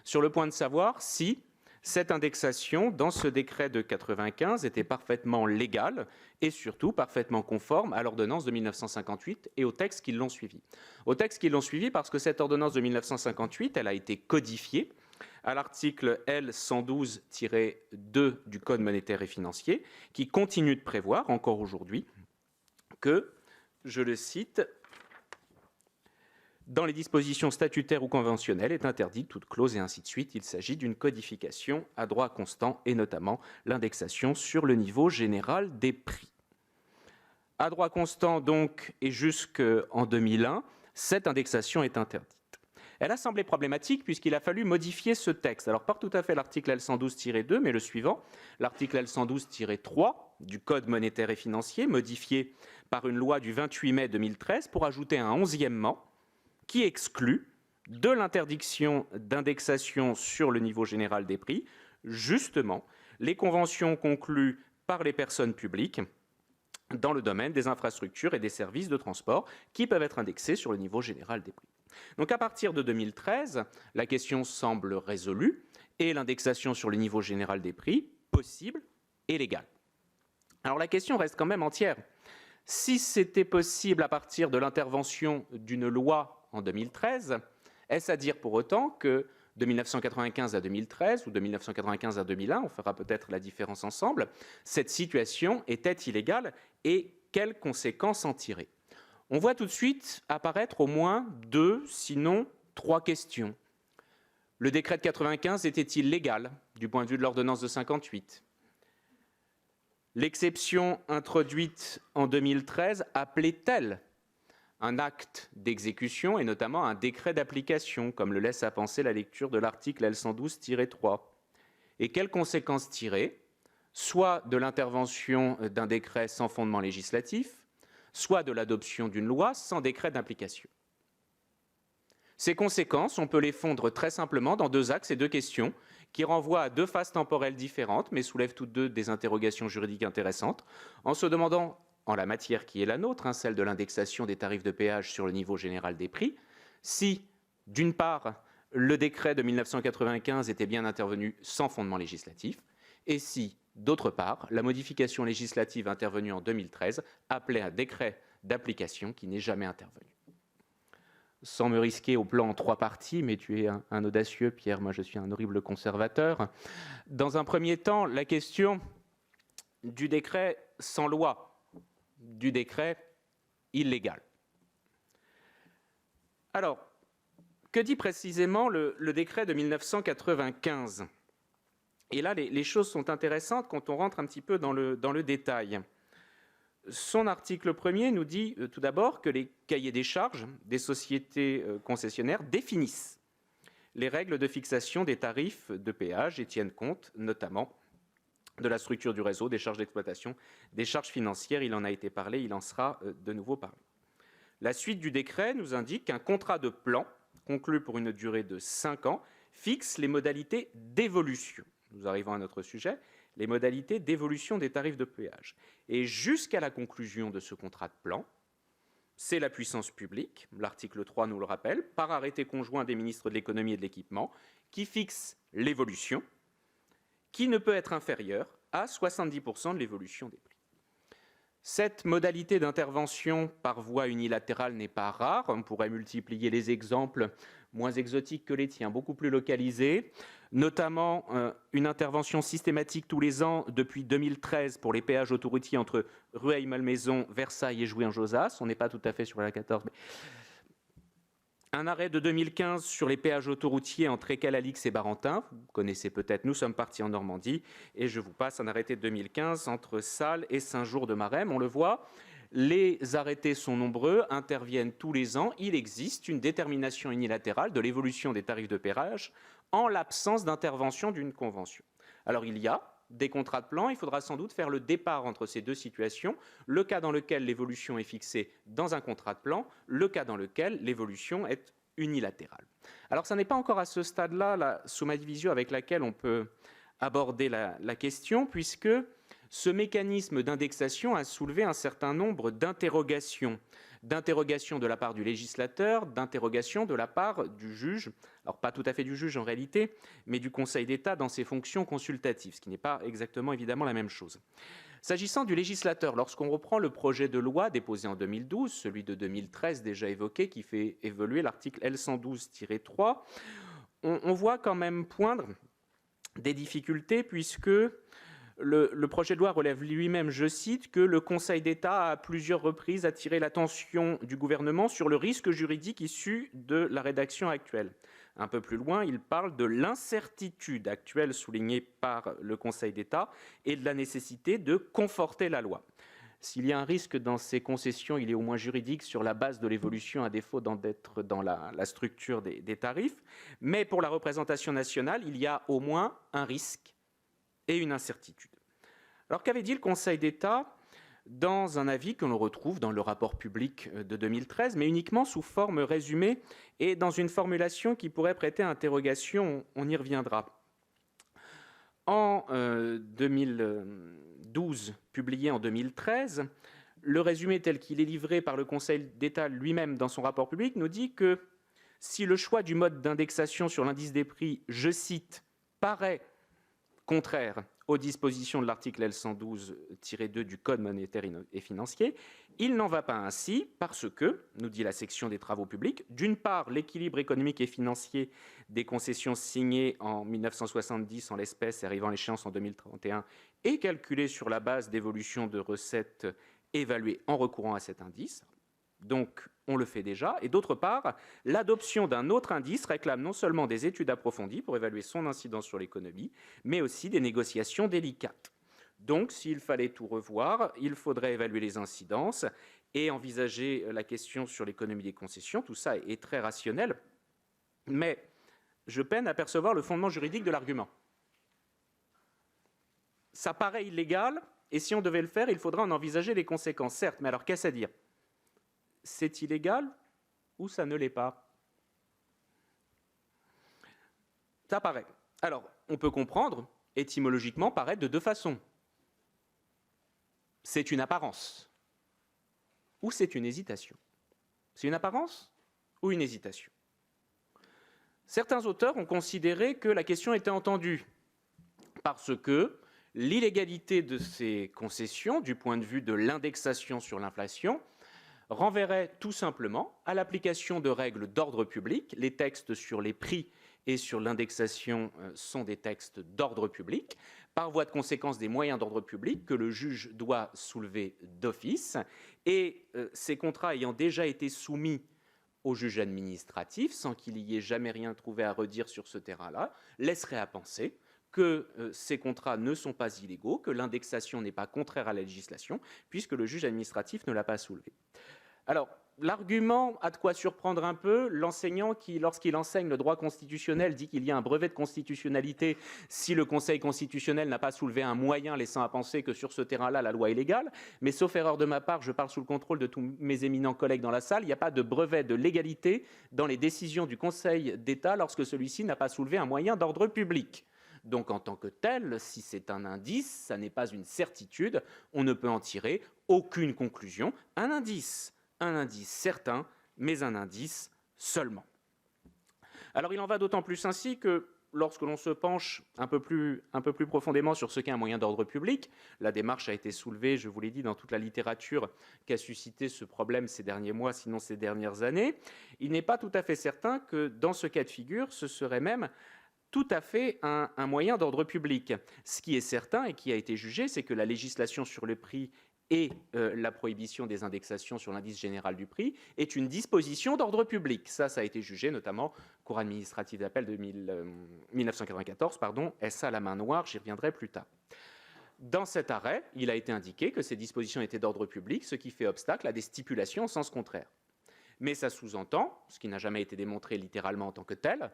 sur le point de savoir si cette indexation dans ce décret de 1995 était parfaitement légale et surtout parfaitement conforme à l'ordonnance de 1958 et aux textes qui l'ont suivi. Aux textes qui l'ont suivi parce que cette ordonnance de 1958, elle a été codifiée à l'article L112-2 du Code monétaire et financier qui continue de prévoir encore aujourd'hui que, je le cite, dans les dispositions statutaires ou conventionnelles est interdite toute clause et ainsi de suite. Il s'agit d'une codification à droit constant et notamment l'indexation sur le niveau général des prix. À droit constant donc et jusqu'en 2001, cette indexation est interdite. Elle a semblé problématique puisqu'il a fallu modifier ce texte. Alors pas tout à fait l'article L112-2, mais le suivant, l'article L112-3 du Code monétaire et financier, modifié par une loi du 28 mai 2013 pour ajouter un 11e qui exclut de l'interdiction d'indexation sur le niveau général des prix, justement, les conventions conclues par les personnes publiques dans le domaine des infrastructures et des services de transport qui peuvent être indexés sur le niveau général des prix. Donc à partir de 2013, la question semble résolue et l'indexation sur le niveau général des prix possible et légale. Alors la question reste quand même entière. Si c'était possible à partir de l'intervention d'une loi en 2013, est-ce à dire pour autant que de 1995 à 2013 ou de 1995 à 2001, on fera peut-être la différence ensemble, cette situation était illégale et quelles conséquences en tirer? On voit tout de suite apparaître au moins 2, sinon 3 questions. Le décret de 1995 était-il légal du point de vue de l'ordonnance de 1958? L'exception introduite en 2013 appelait-elle un acte d'exécution et notamment un décret d'application, comme le laisse à penser la lecture de l'article L112-3. Et quelles conséquences tirer, soit de l'intervention d'un décret sans fondement législatif, soit de l'adoption d'une loi sans décret d'application. Ces conséquences, on peut les fondre très simplement dans deux axes et deux questions qui renvoient à deux phases temporelles différentes, mais soulèvent toutes deux des interrogations juridiques intéressantes, en se demandant, en la matière qui est la nôtre, celle de l'indexation des tarifs de péage sur le niveau général des prix, si, d'une part, le décret de 1995 était bien intervenu sans fondement législatif, et si, d'autre part, la modification législative intervenue en 2013 appelait un décret d'application qui n'est jamais intervenu. Sans me risquer au plan en trois parties, mais tu es un audacieux, Pierre, moi je suis un horrible conservateur. Dans un premier temps, la question du décret sans loi, du décret illégal. Alors, que dit précisément le décret de 1995 ? Et là, les choses sont intéressantes quand on rentre un petit peu dans le détail. Son article 1er nous dit tout d'abord que les cahiers des charges des sociétés concessionnaires définissent les règles de fixation des tarifs de péage et tiennent compte notamment de la structure du réseau, des charges d'exploitation, des charges financières. Il en a été parlé, il en sera de nouveau parlé. La suite du décret nous indique qu'un contrat de plan conclu pour une durée de 5 ans fixe les modalités d'évolution. Nous arrivons à notre sujet, les modalités d'évolution des tarifs de péage. Et jusqu'à la conclusion de ce contrat de plan, c'est la puissance publique, l'article 3 nous le rappelle, par arrêté conjoint des ministres de l'économie et de l'équipement, qui fixe l'évolution, qui ne peut être inférieure à 70% de l'évolution des prix. Cette modalité d'intervention par voie unilatérale n'est pas rare. On pourrait multiplier les exemples moins exotiques que les tiens, beaucoup plus localisés, notamment une intervention systématique tous les ans depuis 2013 pour les péages autoroutiers entre Rueil-Malmaison, Versailles et Jouy-en-Josas. On n'est pas tout à fait sur la 14, mais un arrêt de 2015 sur les péages autoroutiers entre Écalalix et Barentin. Vous connaissez peut-être, nous sommes partis en Normandie. Et je vous passe un arrêté de 2015 entre Salles et Saint-Jour-de-Marème. On le voit, les arrêtés sont nombreux, interviennent tous les ans. Il existe une détermination unilatérale de l'évolution des tarifs de péage en l'absence d'intervention d'une convention. Alors il y a des contrats de plan, il faudra sans doute faire le départ entre ces deux situations, le cas dans lequel l'évolution est fixée dans un contrat de plan, le cas dans lequel l'évolution est unilatérale. Alors ça n'est pas encore à ce stade-là la summa divisio avec laquelle on peut aborder la question, puisque ce mécanisme d'indexation a soulevé un certain nombre d'interrogations de la part du législateur, d'interrogations de la part du juge, alors pas tout à fait du juge en réalité, mais du Conseil d'État dans ses fonctions consultatives, ce qui n'est pas exactement évidemment la même chose. S'agissant du législateur, lorsqu'on reprend le projet de loi déposé en 2012, celui de 2013 déjà évoqué, qui fait évoluer l'article L112-3, on voit quand même poindre des difficultés puisque le projet de loi relève lui-même, je cite, que le Conseil d'État a à plusieurs reprises attiré l'attention du gouvernement sur le risque juridique issu de la rédaction actuelle. Un peu plus loin, il parle de l'incertitude actuelle soulignée par le Conseil d'État et de la nécessité de conforter la loi. S'il y a un risque dans ces concessions, il est au moins juridique sur la base de l'évolution, à défaut d'être dans la structure des tarifs. Mais pour la représentation nationale, il y a au moins un risque et une incertitude. Alors qu'avait dit le Conseil d'État dans un avis que l'on retrouve dans le rapport public de 2013, mais uniquement sous forme résumée et dans une formulation qui pourrait prêter à interrogation, on y reviendra. En 2012, publié en 2013, le résumé tel qu'il est livré par le Conseil d'État lui-même dans son rapport public nous dit que si le choix du mode d'indexation sur l'indice des prix, je cite, paraît contraire aux dispositions de l'article L112-2 du Code monétaire et financier, il n'en va pas ainsi parce que, nous dit la section des travaux publics, d'une part, l'équilibre économique et financier des concessions signées en 1970 en l'espèce et arrivant à l'échéance en 2031 est calculé sur la base d'évolution de recettes évaluées en recourant à cet indice. Donc, on le fait déjà. Et d'autre part, l'adoption d'un autre indice réclame non seulement des études approfondies pour évaluer son incidence sur l'économie, mais aussi des négociations délicates. Donc, s'il fallait tout revoir, il faudrait évaluer les incidences et envisager la question sur l'économie des concessions. Tout ça est très rationnel, mais je peine à percevoir le fondement juridique de l'argument. Ça paraît illégal, et si on devait le faire, il faudra en envisager les conséquences, certes, mais alors qu'est-ce à dire? C'est illégal ou ça ne l'est pas? Ça paraît. Alors, on peut comprendre, étymologiquement, paraître de deux façons. C'est une apparence ou c'est une hésitation. C'est une apparence ou une hésitation. Certains auteurs ont considéré que la question était entendue parce que l'illégalité de ces concessions, du point de vue de l'indexation sur l'inflation, renverrait tout simplement à l'application de règles d'ordre public. Les textes sur les prix et sur l'indexation sont des textes d'ordre public, par voie de conséquence des moyens d'ordre public que le juge doit soulever d'office. Et ces contrats ayant déjà été soumis au juge administratif, sans qu'il y ait jamais rien trouvé à redire sur ce terrain-là, laisserait à penser que ces contrats ne sont pas illégaux, que l'indexation n'est pas contraire à la législation, puisque le juge administratif ne l'a pas soulevé. Alors, l'argument a de quoi surprendre un peu l'enseignant qui, lorsqu'il enseigne le droit constitutionnel, dit qu'il y a un brevet de constitutionnalité si le Conseil constitutionnel n'a pas soulevé un moyen laissant à penser que sur ce terrain-là, la loi est légale. Mais sauf erreur de ma part, je parle sous le contrôle de tous mes éminents collègues dans la salle, il n'y a pas de brevet de légalité dans les décisions du Conseil d'État lorsque celui-ci n'a pas soulevé un moyen d'ordre public. Donc en tant que tel, si c'est un indice, ça n'est pas une certitude, on ne peut en tirer aucune conclusion. Un indice certain, mais un indice seulement. Alors il en va d'autant plus ainsi que lorsque l'on se penche un peu plus profondément sur ce qu'est un moyen d'ordre public, la démarche a été soulevée, je vous l'ai dit, dans toute la littérature qu'a suscité ce problème ces derniers mois, sinon ces dernières années, il n'est pas tout à fait certain que dans ce cas de figure, ce serait même tout à fait un moyen d'ordre public. Ce qui est certain et qui a été jugé, c'est que la législation sur le prix et la prohibition des indexations sur l'indice général du prix est une disposition d'ordre public. Ça a été jugé notamment Cour administrative d'appel de 1994, SA la main noire, j'y reviendrai plus tard. Dans cet arrêt, il a été indiqué que ces dispositions étaient d'ordre public, ce qui fait obstacle à des stipulations en sens contraire. Mais ça sous-entend, ce qui n'a jamais été démontré littéralement en tant que tel,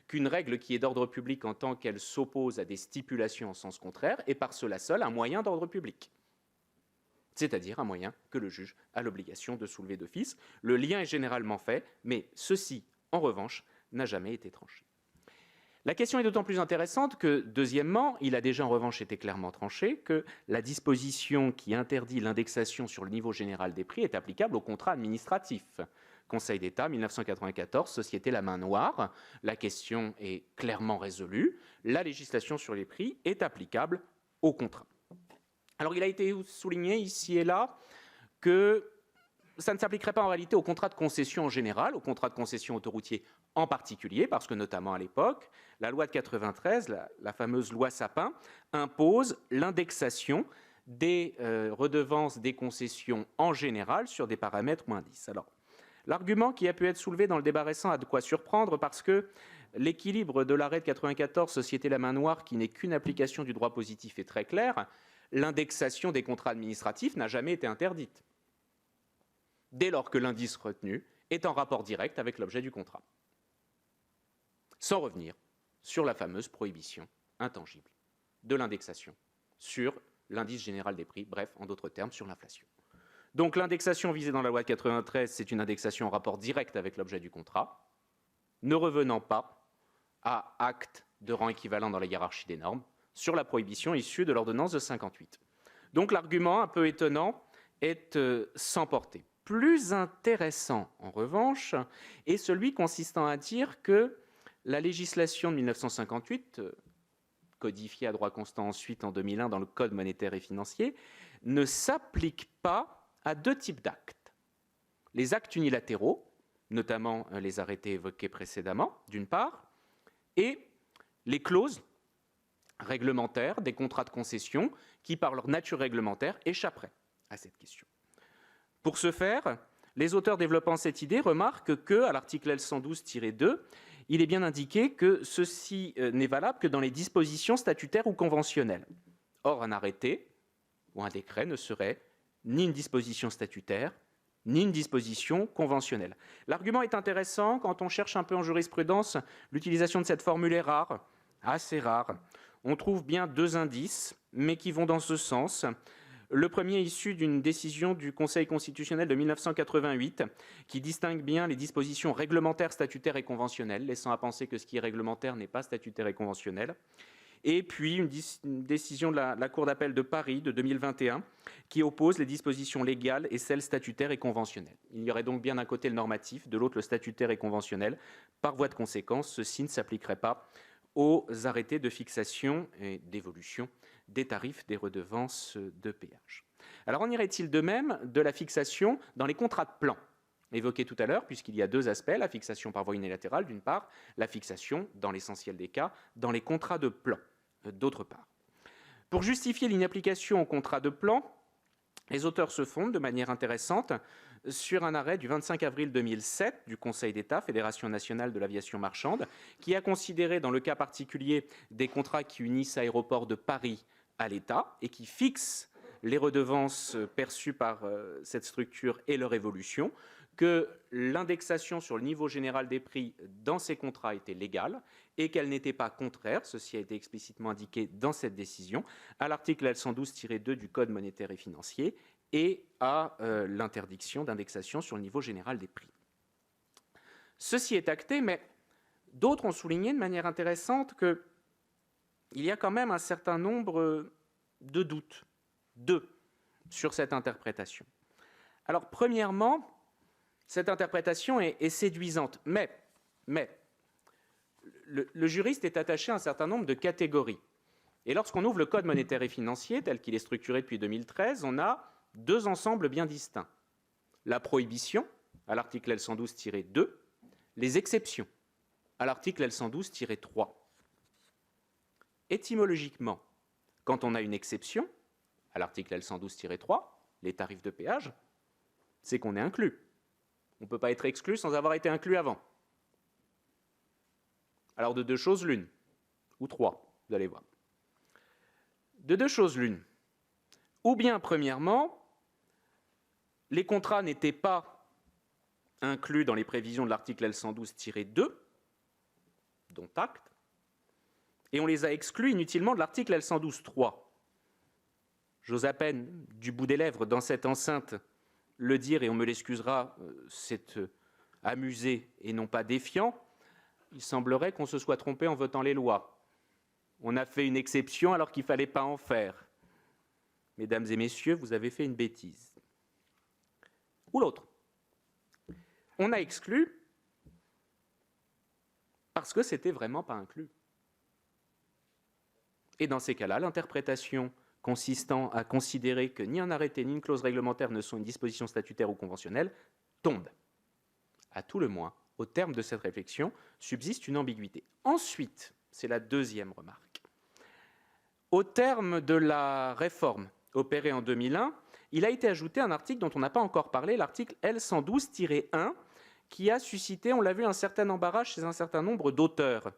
qu'une règle qui est d'ordre public en tant qu'elle s'oppose à des stipulations en sens contraire est par cela seul un moyen d'ordre public. C'est-à-dire un moyen que le juge a l'obligation de soulever d'office. Le lien est généralement fait, mais ceci, en revanche, n'a jamais été tranché. La question est d'autant plus intéressante que, deuxièmement, il a déjà en revanche été clairement tranché que la disposition qui interdit l'indexation sur le niveau général des prix est applicable au contrat administratif. Conseil d'État, 1994, Société La Main Noire. La question est clairement résolue. La législation sur les prix est applicable au contrat. Alors, il a été souligné ici et là que ça ne s'appliquerait pas en réalité au contrat de concession en général, au contrat de concession autoroutier en particulier, parce que notamment à l'époque, la loi de 93, la fameuse loi Sapin, impose l'indexation des redevances des concessions en général sur des paramètres ou indices. Alors, l'argument qui a pu être soulevé dans le débat récent a de quoi surprendre parce que l'équilibre de l'arrêt de 94, Société La Main Noire, qui n'est qu'une application du droit positif, est très clair. L'indexation des contrats administratifs n'a jamais été interdite, dès lors que l'indice retenu est en rapport direct avec l'objet du contrat, sans revenir sur la fameuse prohibition intangible de l'indexation sur l'indice général des prix, bref, en d'autres termes, sur l'inflation. Donc l'indexation visée dans la loi de 93, c'est une indexation en rapport direct avec l'objet du contrat, ne revenant pas à acte de rang équivalent dans la hiérarchie des normes, sur la prohibition issue de l'ordonnance de 58. Donc l'argument un peu étonnant est sans portée. Plus intéressant, en revanche, est celui consistant à dire que la législation de 1958, codifiée à droit constant ensuite en 2001 dans le Code monétaire et financier, ne s'applique pas à deux types d'actes. Les actes unilatéraux, notamment les arrêtés évoqués précédemment, d'une part, et les clauses réglementaires des contrats de concession qui, par leur nature réglementaire, échapperaient à cette question. Pour ce faire, les auteurs développant cette idée remarquent que, à l'article L112-2, il est bien indiqué que ceci n'est valable que dans les dispositions statutaires ou conventionnelles. Or, un arrêté ou un décret ne serait ni une disposition statutaire, ni une disposition conventionnelle. L'argument est intéressant quand on cherche un peu en jurisprudence. L'utilisation de cette formule est rare, assez rare. On trouve bien 2 indices, mais qui vont dans ce sens. Le premier issu d'une décision du Conseil constitutionnel de 1988 qui distingue bien les dispositions réglementaires, statutaires et conventionnelles, laissant à penser que ce qui est réglementaire n'est pas statutaire et conventionnel. Et puis une décision de la Cour d'appel de Paris de 2021 qui oppose les dispositions légales et celles statutaires et conventionnelles. Il y aurait donc bien d'un côté le normatif, de l'autre le statutaire et conventionnel. Par voie de conséquence, ceci ne s'appliquerait pas aux arrêtés de fixation et d'évolution des tarifs des redevances de péage. Alors en irait-il de même de la fixation dans les contrats de plan évoqué tout à l'heure, puisqu'il y a 2 aspects, la fixation par voie unilatérale d'une part, la fixation, dans l'essentiel des cas, dans les contrats de plan d'autre part. Pour justifier l'inapplication au contrat de plan, les auteurs se fondent de manière intéressante sur un arrêt du 25 avril 2007 du Conseil d'État, Fédération nationale de l'aviation marchande, qui a considéré dans le cas particulier des contrats qui unissent Aéroports de Paris à l'État et qui fixent les redevances perçues par cette structure et leur évolution, que l'indexation sur le niveau général des prix dans ces contrats était légale et qu'elle n'était pas contraire, ceci a été explicitement indiqué dans cette décision, à l'article L112-2 du Code monétaire et financier et à l'interdiction d'indexation sur le niveau général des prix. Ceci est acté, mais d'autres ont souligné de manière intéressante qu'il y a quand même un certain nombre de doutes, sur cette interprétation. Alors, premièrement, cette interprétation est séduisante, mais le juriste est attaché à un certain nombre de catégories. Et lorsqu'on ouvre le Code monétaire et financier, tel qu'il est structuré depuis 2013, on a 2 ensembles bien distincts. La prohibition, à l'article L112-2, les exceptions, à l'article L112-3. Étymologiquement, quand on a une exception, à l'article L112-3, les tarifs de péage, c'est qu'on est inclus. On ne peut pas être exclu sans avoir été inclus avant. Alors de 2 choses l'une, ou 3, vous allez voir. De 2 choses l'une. Ou bien, premièrement, les contrats n'étaient pas inclus dans les prévisions de l'article L112-2, dont acte, et on les a exclus inutilement de l'article L112-3. J'ose à peine, du bout des lèvres, dans cette enceinte, le dire, et on me l'excusera, c'est amusé et non pas défiant. Il semblerait qu'on se soit trompé en votant les lois. On a fait une exception alors qu'il ne fallait pas en faire. Mesdames et messieurs, vous avez fait une bêtise. Ou l'autre. On a exclu parce que c'était vraiment pas inclus. Et dans ces cas-là, l'interprétation consistant à considérer que ni un arrêté ni une clause réglementaire ne sont une disposition statutaire ou conventionnelle, tombe. À tout le moins, au terme de cette réflexion, subsiste une ambiguïté. Ensuite, c'est la deuxième remarque. Au terme de la réforme opérée en 2001, il a été ajouté un article dont on n'a pas encore parlé, l'article L112-1, qui a suscité, on l'a vu, un certain embarras chez un certain nombre d'auteurs.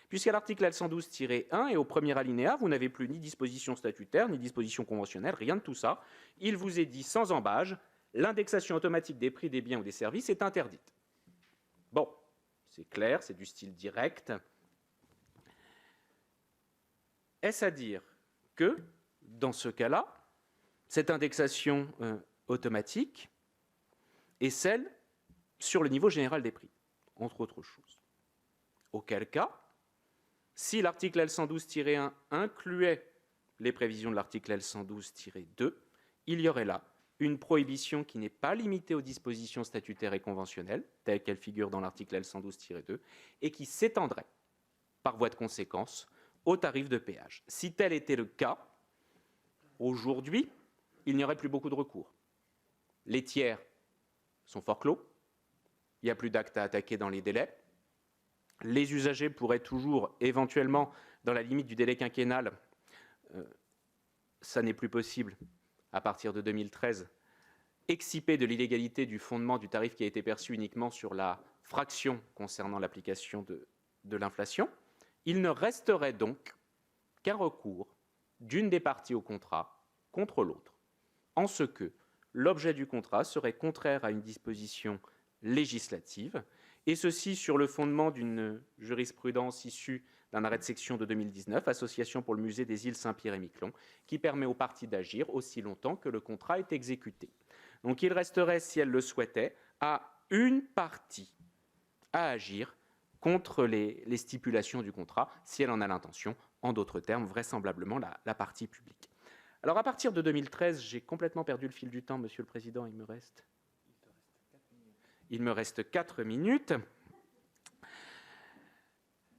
Puisqu'à l'article L112-1 et au premier alinéa, vous n'avez plus ni disposition statutaire, ni disposition conventionnelle, rien de tout ça. Il vous est dit sans embâge, l'indexation automatique des prix des biens ou des services est interdite. Bon, c'est clair, c'est du style direct. Est-ce à dire que, dans ce cas-là, cette indexation automatique est celle sur le niveau général des prix, entre autres choses? Auquel cas, si l'article L112-1 incluait les prévisions de l'article L112-2, il y aurait là une prohibition qui n'est pas limitée aux dispositions statutaires et conventionnelles, telles qu'elles figurent dans l'article L112-2, et qui s'étendrait, par voie de conséquence, aux tarifs de péage. Si tel était le cas, aujourd'hui, il n'y aurait plus beaucoup de recours. Les tiers sont forclos, il n'y a plus d'actes à attaquer dans les délais. Les usagers pourraient toujours, éventuellement, dans la limite du délai quinquennal, ça n'est plus possible à partir de 2013, exciper de l'illégalité du fondement du tarif qui a été perçu uniquement sur la fraction concernant l'application de l'inflation. Il ne resterait donc qu'un recours d'une des parties au contrat contre l'autre, en ce que l'objet du contrat serait contraire à une disposition législative, et ceci sur le fondement d'une jurisprudence issue d'un arrêt de section de 2019, Association pour le musée des îles Saint-Pierre et Miquelon, qui permet aux parties d'agir aussi longtemps que le contrat est exécuté. Donc il resterait, si elle le souhaitait, à une partie à agir contre les stipulations du contrat, si elle en a l'intention, en d'autres termes, vraisemblablement la partie publique. Alors à partir de 2013, j'ai complètement perdu le fil du temps, Monsieur le Président, il me reste 4 minutes.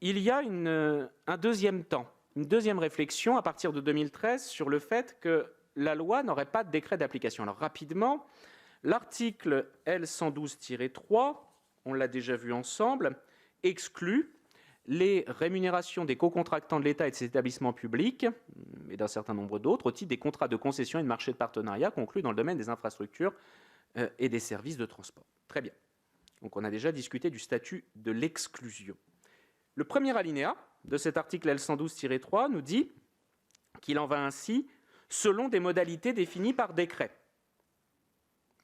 Il y a un deuxième temps, une deuxième réflexion à partir de 2013 sur le fait que la loi n'aurait pas de décret d'application. Alors rapidement, l'article L112-3, on l'a déjà vu ensemble, exclut les rémunérations des co-contractants de l'État et de ses établissements publics, et d'un certain nombre d'autres, au titre des contrats de concession et de marché de partenariat conclus dans le domaine des infrastructures et des services de transport. Très bien. Donc on a déjà discuté du statut de l'exclusion. Le premier alinéa de cet article L112-3 nous dit qu'il en va ainsi selon des modalités définies par décret.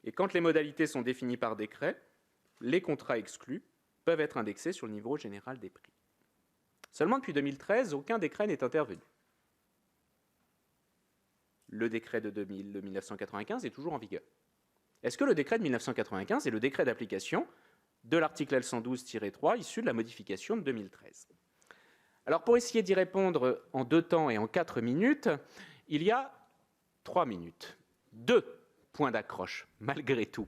Et quand les modalités sont définies par décret, les contrats exclus peuvent être indexés sur le niveau général des prix. Seulement depuis 2013, aucun décret n'est intervenu. Le décret de 1995 est toujours en vigueur. Est-ce que le décret de 1995 est le décret d'application de l'article L112-3 issu de la modification de 2013? Alors pour essayer d'y répondre en 2 temps et en 4 minutes, il y a 3 minutes. 2 points d'accroche, malgré tout,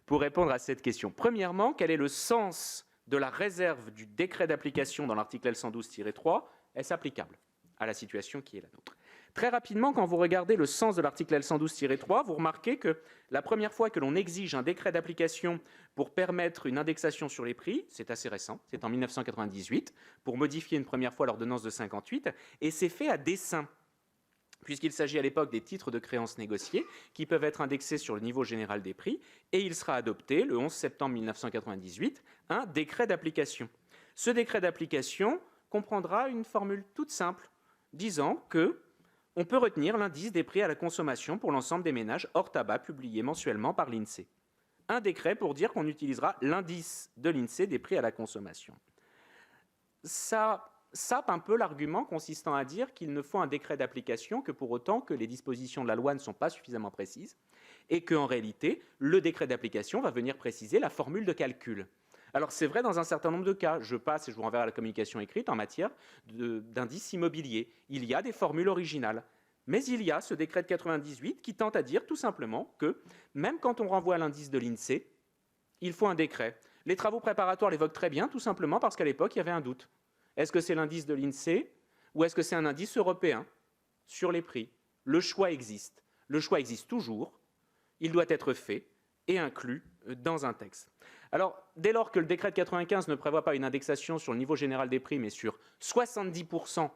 pour répondre à cette question. Premièrement, quel est le sens de la réserve du décret d'application dans l'article L112-3? Est-ce applicable à la situation qui est la nôtre? Très rapidement, quand vous regardez le sens de l'article L112-3, vous remarquez que la première fois que l'on exige un décret d'application pour permettre une indexation sur les prix, c'est assez récent, c'est en 1998, pour modifier une première fois l'ordonnance de 58, et c'est fait à dessein, puisqu'il s'agit à l'époque des titres de créances négociés qui peuvent être indexés sur le niveau général des prix, et il sera adopté le 11 septembre 1998, un décret d'application. Ce décret d'application comprendra une formule toute simple, disant que on peut retenir l'indice des prix à la consommation pour l'ensemble des ménages hors tabac publié mensuellement par l'INSEE. Un décret pour dire qu'on utilisera l'indice de l'INSEE des prix à la consommation. Ça sape un peu l'argument consistant à dire qu'il ne faut un décret d'application que pour autant que les dispositions de la loi ne sont pas suffisamment précises et qu'en réalité, le décret d'application va venir préciser la formule de calcul. Alors c'est vrai dans un certain nombre de cas, je passe et je vous renverrai à la communication écrite en matière d'indices immobiliers. Il y a des formules originales, mais il y a ce décret de 98 qui tente à dire tout simplement que même quand on renvoie à l'indice de l'INSEE, il faut un décret. Les travaux préparatoires l'évoquent très bien, tout simplement parce qu'à l'époque, il y avait un doute. Est-ce que c'est l'indice de l'INSEE ou est-ce que c'est un indice européen sur les prix? Le choix existe. Le choix existe toujours. Il doit être fait et inclus dans un texte. Alors, dès lors que le décret de 95 ne prévoit pas une indexation sur le niveau général des prix, mais sur 70%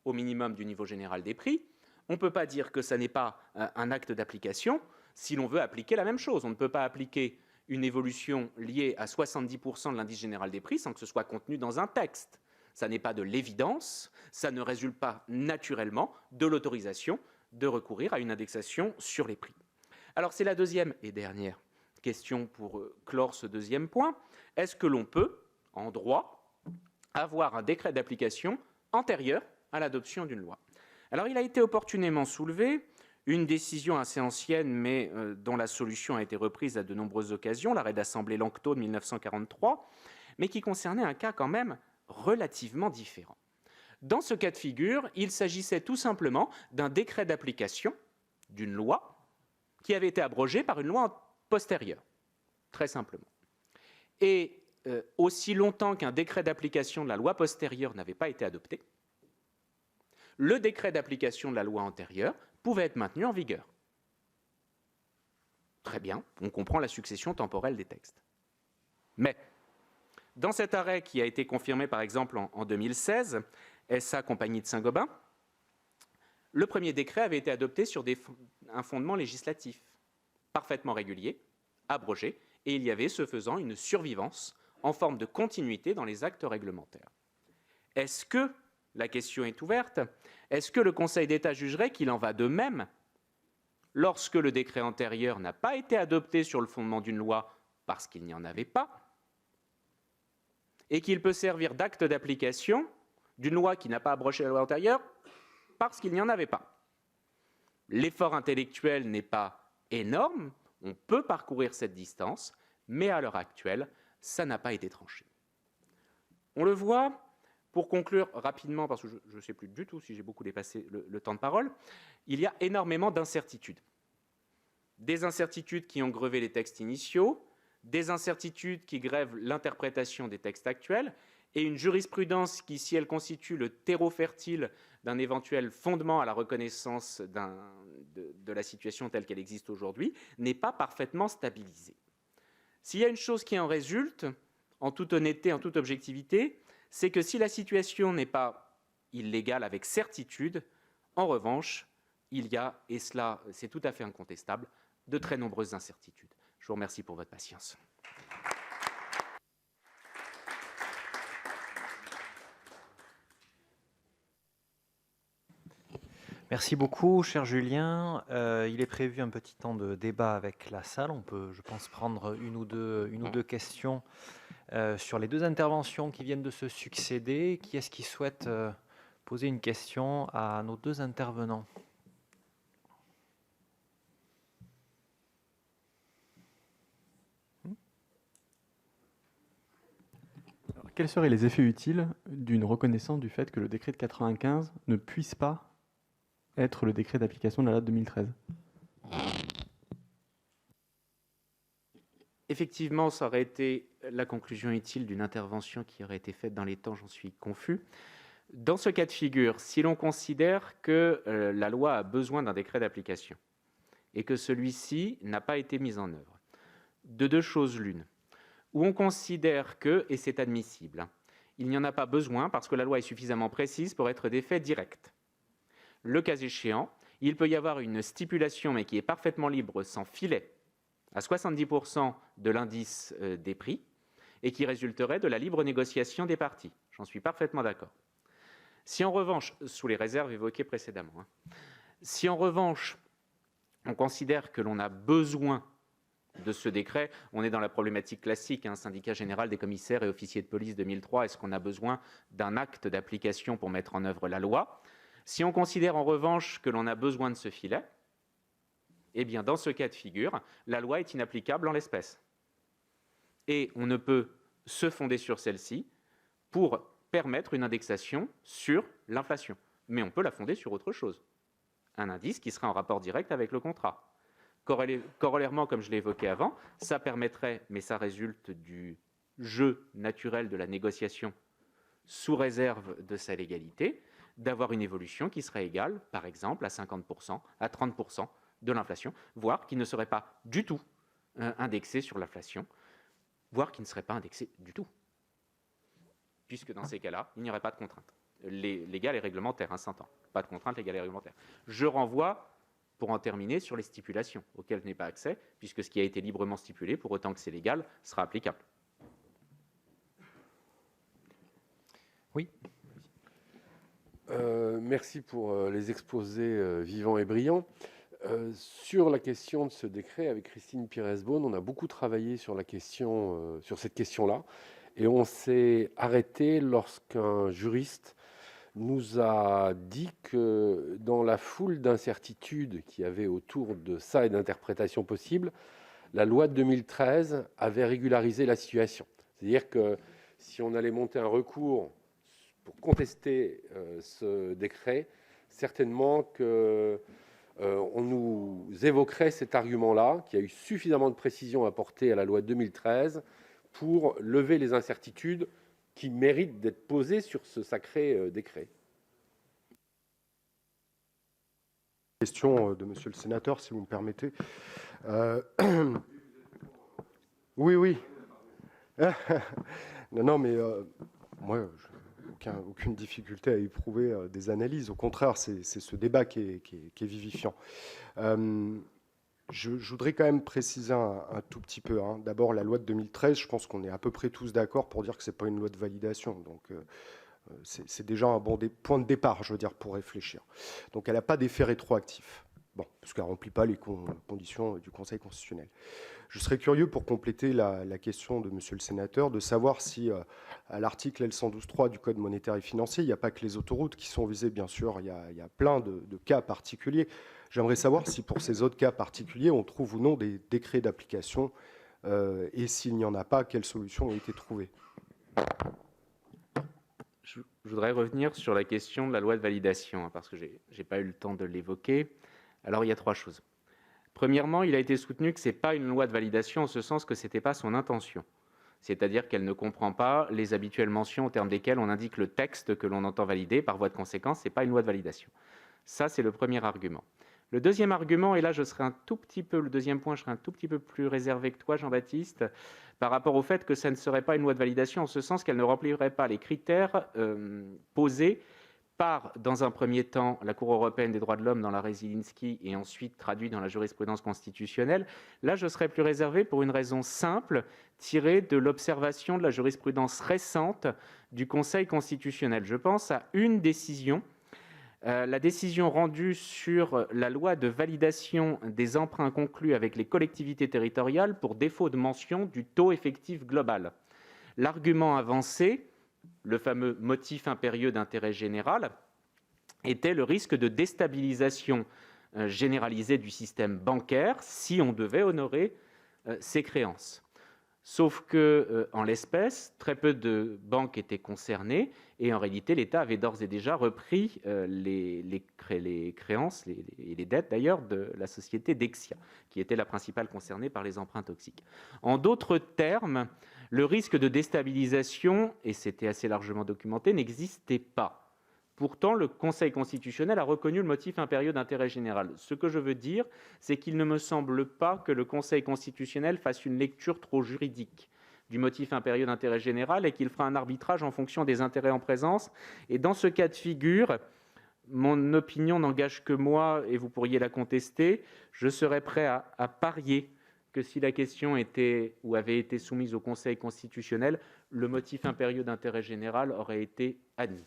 au minimum du niveau général des prix, on ne peut pas dire que ça n'est pas un acte d'application si l'on veut appliquer la même chose. On ne peut pas appliquer une évolution liée à 70% de l'indice général des prix sans que ce soit contenu dans un texte. Ça n'est pas de l'évidence, ça ne résulte pas naturellement de l'autorisation de recourir à une indexation sur les prix. Alors c'est la deuxième et dernière question pour clore ce deuxième point. Est-ce que l'on peut, en droit, avoir un décret d'application antérieur à l'adoption d'une loi? Alors il a été opportunément soulevé une décision assez ancienne, mais dont la solution a été reprise à de nombreuses occasions, l'arrêt d'Assemblée Lanctot de 1943, mais qui concernait un cas quand même relativement différent. Dans ce cas de figure, il s'agissait tout simplement d'un décret d'application d'une loi qui avait été abrogée par une loi postérieure, très simplement. Et aussi longtemps qu'un décret d'application de la loi postérieure n'avait pas été adopté, le décret d'application de la loi antérieure pouvait être maintenu en vigueur. Très bien, on comprend la succession temporelle des textes. Mais dans cet arrêt qui a été confirmé par exemple en 2016, SA Compagnie de Saint-Gobain, le premier décret avait été adopté sur un fondement législatif parfaitement régulier, abrogé, et il y avait ce faisant une survivance en forme de continuité dans les actes réglementaires. Est-ce que, la question est ouverte, est-ce que le Conseil d'État jugerait qu'il en va de même lorsque le décret antérieur n'a pas été adopté sur le fondement d'une loi parce qu'il n'y en avait pas, et qu'il peut servir d'acte d'application d'une loi qui n'a pas abrogé la loi antérieure parce qu'il n'y en avait pas. L'effort intellectuel n'est pas énorme, on peut parcourir cette distance, mais à l'heure actuelle, ça n'a pas été tranché. On le voit, pour conclure rapidement, parce que je ne sais plus du tout si j'ai beaucoup dépassé le temps de parole, il y a énormément d'incertitudes. Des incertitudes qui ont grevé les textes initiaux, des incertitudes qui grèvent l'interprétation des textes actuels, et une jurisprudence qui, si elle constitue le terreau fertile d'un éventuel fondement à la reconnaissance de la situation telle qu'elle existe aujourd'hui, n'est pas parfaitement stabilisée. S'il y a une chose qui en résulte, en toute honnêteté, en toute objectivité, c'est que si la situation n'est pas illégale avec certitude, en revanche, il y a, et cela c'est tout à fait incontestable, de très nombreuses incertitudes. Je vous remercie pour votre patience. Merci beaucoup, cher Julien. Il est prévu un petit temps de débat avec la salle. On peut, je pense, prendre une ou deux questions sur les deux interventions qui viennent de se succéder. Qui est-ce qui souhaite poser une question à nos deux intervenants ? Alors, quels seraient les effets utiles d'une reconnaissance du fait que le décret de 95 ne puisse pas être le décret d'application de la loi de 2013 ? Effectivement, ça aurait été la conclusion utile d'une intervention qui aurait été faite dans les temps, j'en suis confus. Dans ce cas de figure, si l'on considère que la loi a besoin d'un décret d'application et que celui-ci n'a pas été mis en œuvre, de deux choses l'une, où on considère que, et c'est admissible, il n'y en a pas besoin parce que la loi est suffisamment précise pour être d'effet direct. Le cas échéant, il peut y avoir une stipulation, mais qui est parfaitement libre, sans filet, à 70% de l'indice des prix, et qui résulterait de la libre négociation des parties. J'en suis parfaitement d'accord. Si en revanche, sous les réserves évoquées précédemment, si en revanche, on considère que l'on a besoin de ce décret, on est dans la problématique classique, syndicat général des commissaires et officiers de police 2003, est-ce qu'on a besoin d'un acte d'application pour mettre en œuvre la loi ? Si on considère en revanche que l'on a besoin de ce filet, eh bien dans ce cas de figure, la loi est inapplicable en l'espèce. Et on ne peut se fonder sur celle-ci pour permettre une indexation sur l'inflation. Mais on peut la fonder sur autre chose. Un indice qui serait en rapport direct avec le contrat. Corollairement, comme je l'ai évoqué avant, ça permettrait, mais ça résulte du jeu naturel de la négociation sous réserve de sa légalité, d'avoir une évolution qui serait égale, par exemple, à 50%, à 30% de l'inflation, voire qui ne serait pas du tout indexée sur l'inflation, voire qui ne serait pas indexée du tout. Puisque dans ces cas-là, il n'y aurait pas de contrainte. Légale et réglementaire, s'entend. Pas de contrainte légale et réglementaire. Je renvoie, pour en terminer, sur les stipulations, auxquelles je n'ai pas accès, puisque ce qui a été librement stipulé, pour autant que c'est légal, sera applicable. Oui. Merci pour les exposés vivants et brillants. Sur la question de ce décret, avec Christine Pires-Beaune, on a beaucoup travaillé sur cette question-là, et on s'est arrêté lorsqu'un juriste nous a dit que dans la foule d'incertitudes qu'il y avait autour de ça et d'interprétations possibles, la loi de 2013 avait régularisé la situation. C'est-à-dire que si on allait monter un recours pour contester ce décret, certainement que on nous évoquerait cet argument-là, qu'il y a eu suffisamment de précision apportée à la loi de 2013 pour lever les incertitudes qui méritent d'être posées sur ce sacré décret. Question de monsieur le sénateur, si vous me permettez. Oui. Non, mais moi, aucune difficulté à éprouver des analyses. Au contraire, c'est ce débat qui est vivifiant. Je voudrais quand même préciser un tout petit peu. D'abord, la loi de 2013, je pense qu'on est à peu près tous d'accord pour dire que ce n'est pas une loi de validation. Donc, c'est déjà un bon point de départ, je veux dire, pour réfléchir. Donc, elle n'a pas d'effet rétroactif. parce qu'elle ne remplit pas les conditions du Conseil constitutionnel. Je serais curieux, pour compléter la question de monsieur le sénateur, de savoir si, à l'article L112.3 du Code monétaire et financier, il n'y a pas que les autoroutes qui sont visées, bien sûr, il y a plein de cas particuliers. J'aimerais savoir si, pour ces autres cas particuliers, on trouve ou non des décrets d'application, et s'il n'y en a pas, quelles solutions ont été trouvées. Je voudrais revenir sur la question de la loi de validation, parce que je n'ai pas eu le temps de l'évoquer. Alors, il y a 3 choses. Premièrement, il a été soutenu que ce n'est pas une loi de validation en ce sens que ce n'était pas son intention. C'est-à-dire qu'elle ne comprend pas les habituelles mentions au terme desquelles on indique le texte que l'on entend valider. Par voie de conséquence, ce n'est pas une loi de validation. Ça, c'est le premier argument. Le deuxième argument, et là, le deuxième point, je serai un tout petit peu plus réservé que toi, Jean-Baptiste, par rapport au fait que ça ne serait pas une loi de validation en ce sens qu'elle ne remplirait pas les critères posés par, dans un premier temps, la Cour européenne des droits de l'homme dans l'arrêt Zielinski et ensuite traduit dans la jurisprudence constitutionnelle. Là, je serais plus réservé pour une raison simple, tirée de l'observation de la jurisprudence récente du Conseil constitutionnel. Je pense à une décision, la décision rendue sur la loi de validation des emprunts conclus avec les collectivités territoriales pour défaut de mention du taux effectif global. L'argument avancé, le fameux motif impérieux d'intérêt général, était le risque de déstabilisation généralisée du système bancaire si on devait honorer ses créances. Sauf que, en l'espèce, très peu de banques étaient concernées et en réalité, l'État avait d'ores et déjà repris les créances et les dettes d'ailleurs de la société Dexia, qui était la principale concernée par les emprunts toxiques. En d'autres termes, le risque de déstabilisation, et c'était assez largement documenté, n'existait pas. Pourtant, le Conseil constitutionnel a reconnu le motif impérieux d'intérêt général. Ce que je veux dire, c'est qu'il ne me semble pas que le Conseil constitutionnel fasse une lecture trop juridique du motif impérieux d'intérêt général et qu'il fera un arbitrage en fonction des intérêts en présence. Et dans ce cas de figure, mon opinion n'engage que moi, et vous pourriez la contester, je serais prêt à parier que si la question était ou avait été soumise au Conseil constitutionnel, le motif impérieux d'intérêt général aurait été admis,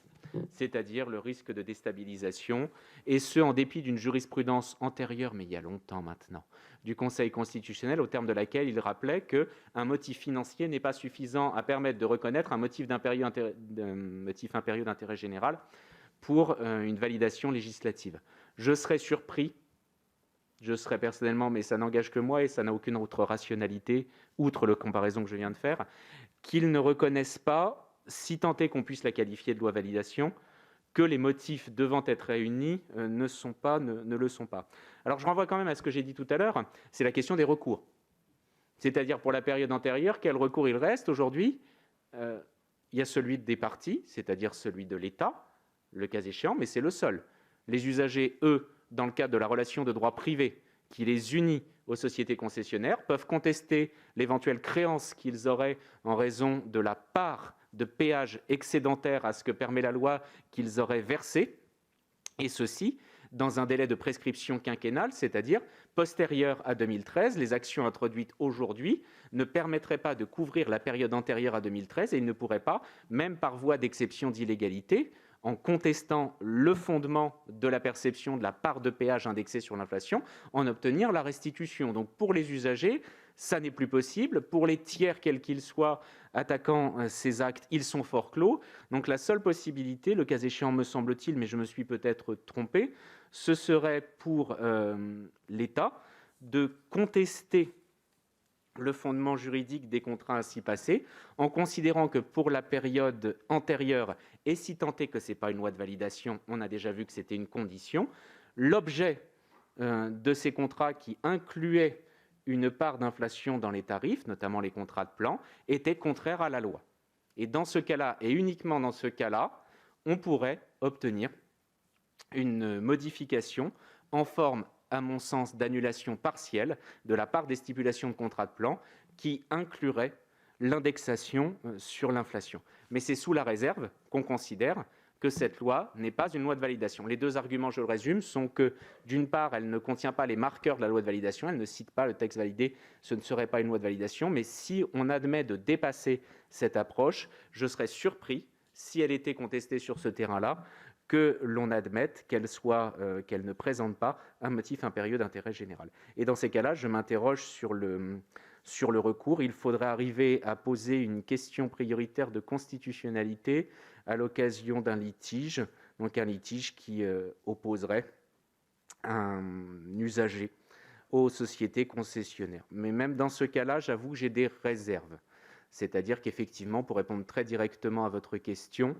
c'est-à-dire le risque de déstabilisation, et ce, en dépit d'une jurisprudence antérieure, mais il y a longtemps maintenant, du Conseil constitutionnel, au terme de laquelle il rappelait qu'un motif financier n'est pas suffisant à permettre de reconnaître un motif impérieux d'intérêt général pour une validation législative. Je serais surpris, je serais personnellement, mais ça n'engage que moi et ça n'a aucune autre rationalité, outre la comparaison que je viens de faire, qu'ils ne reconnaissent pas, si tant est qu'on puisse la qualifier de loi validation, que les motifs devant être réunis ne le sont pas. Alors je renvoie quand même à ce que j'ai dit tout à l'heure, c'est la question des recours. C'est-à-dire pour la période antérieure, quel recours il reste aujourd'hui? Il y a celui des parties, c'est-à-dire celui de l'État, le cas échéant, mais c'est le seul. Les usagers, eux, dans le cadre de la relation de droit privé qui les unit aux sociétés concessionnaires, peuvent contester l'éventuelle créance qu'ils auraient en raison de la part de péage excédentaire à ce que permet la loi qu'ils auraient versé, et ceci dans un délai de prescription quinquennale, c'est-à-dire postérieur à 2013. Les actions introduites aujourd'hui ne permettraient pas de couvrir la période antérieure à 2013 et ils ne pourraient pas, même par voie d'exception d'illégalité, en contestant le fondement de la perception de la part de péage indexée sur l'inflation, en obtenir la restitution. Donc pour les usagers, ça n'est plus possible. Pour les tiers, quels qu'ils soient, attaquant ces actes, ils sont fort clos. Donc la seule possibilité, le cas échéant me semble-t-il, mais je me suis peut-être trompé, ce serait pour l'État de contester le fondement juridique des contrats ainsi passés, en considérant que pour la période antérieure, et si tant est que ce n'est pas une loi de validation, on a déjà vu que c'était une condition, l'objet de ces contrats qui incluaient une part d'inflation dans les tarifs, notamment les contrats de plan, était contraire à la loi. Et dans ce cas-là, et uniquement dans ce cas-là, on pourrait obtenir une modification en forme, à mon sens, d'annulation partielle de la part des stipulations de contrat de plan qui inclurait l'indexation sur l'inflation. Mais c'est sous la réserve qu'on considère que cette loi n'est pas une loi de validation. Les deux arguments, je le résume, sont que, d'une part, elle ne contient pas les marqueurs de la loi de validation, elle ne cite pas le texte validé, ce ne serait pas une loi de validation, mais si on admet de dépasser cette approche, je serais surpris si elle était contestée sur ce terrain-là, que l'on admette qu'elle ne présente pas un motif impérieux d'intérêt général. Et dans ces cas-là, je m'interroge sur le recours. Il faudrait arriver à poser une question prioritaire de constitutionnalité à l'occasion d'un litige, donc un litige qui opposerait un usager aux sociétés concessionnaires. Mais même dans ce cas-là, j'avoue que j'ai des réserves. C'est-à-dire qu'effectivement, pour répondre très directement à votre question,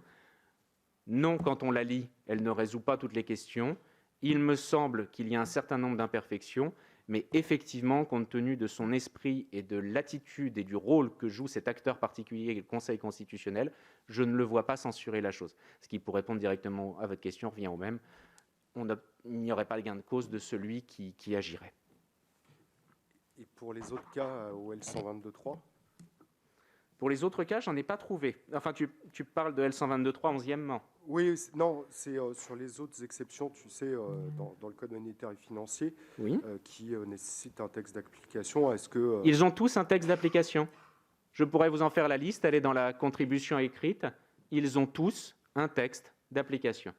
non, quand on la lit, elle ne résout pas toutes les questions. Il me semble qu'il y a un certain nombre d'imperfections, mais effectivement, compte tenu de son esprit et de l'attitude et du rôle que joue cet acteur particulier, le Conseil constitutionnel, je ne le vois pas censurer la chose. Ce qui, pour répondre directement à votre question, revient au même. Il n'y aurait pas de gain de cause de celui qui agirait. Et pour les autres cas au L122.3 ? Pour les autres cas, j'en ai pas trouvé. Enfin, tu parles de L122.3, 11e. Oui, non, c'est sur les autres exceptions, tu sais, dans le Code monétaire et financier, Oui. Qui nécessitent un texte d'application. Est-ce que... Ils ont tous un texte d'application. Je pourrais vous en faire la liste, elle est dans la contribution écrite. Ils ont tous un texte d'application.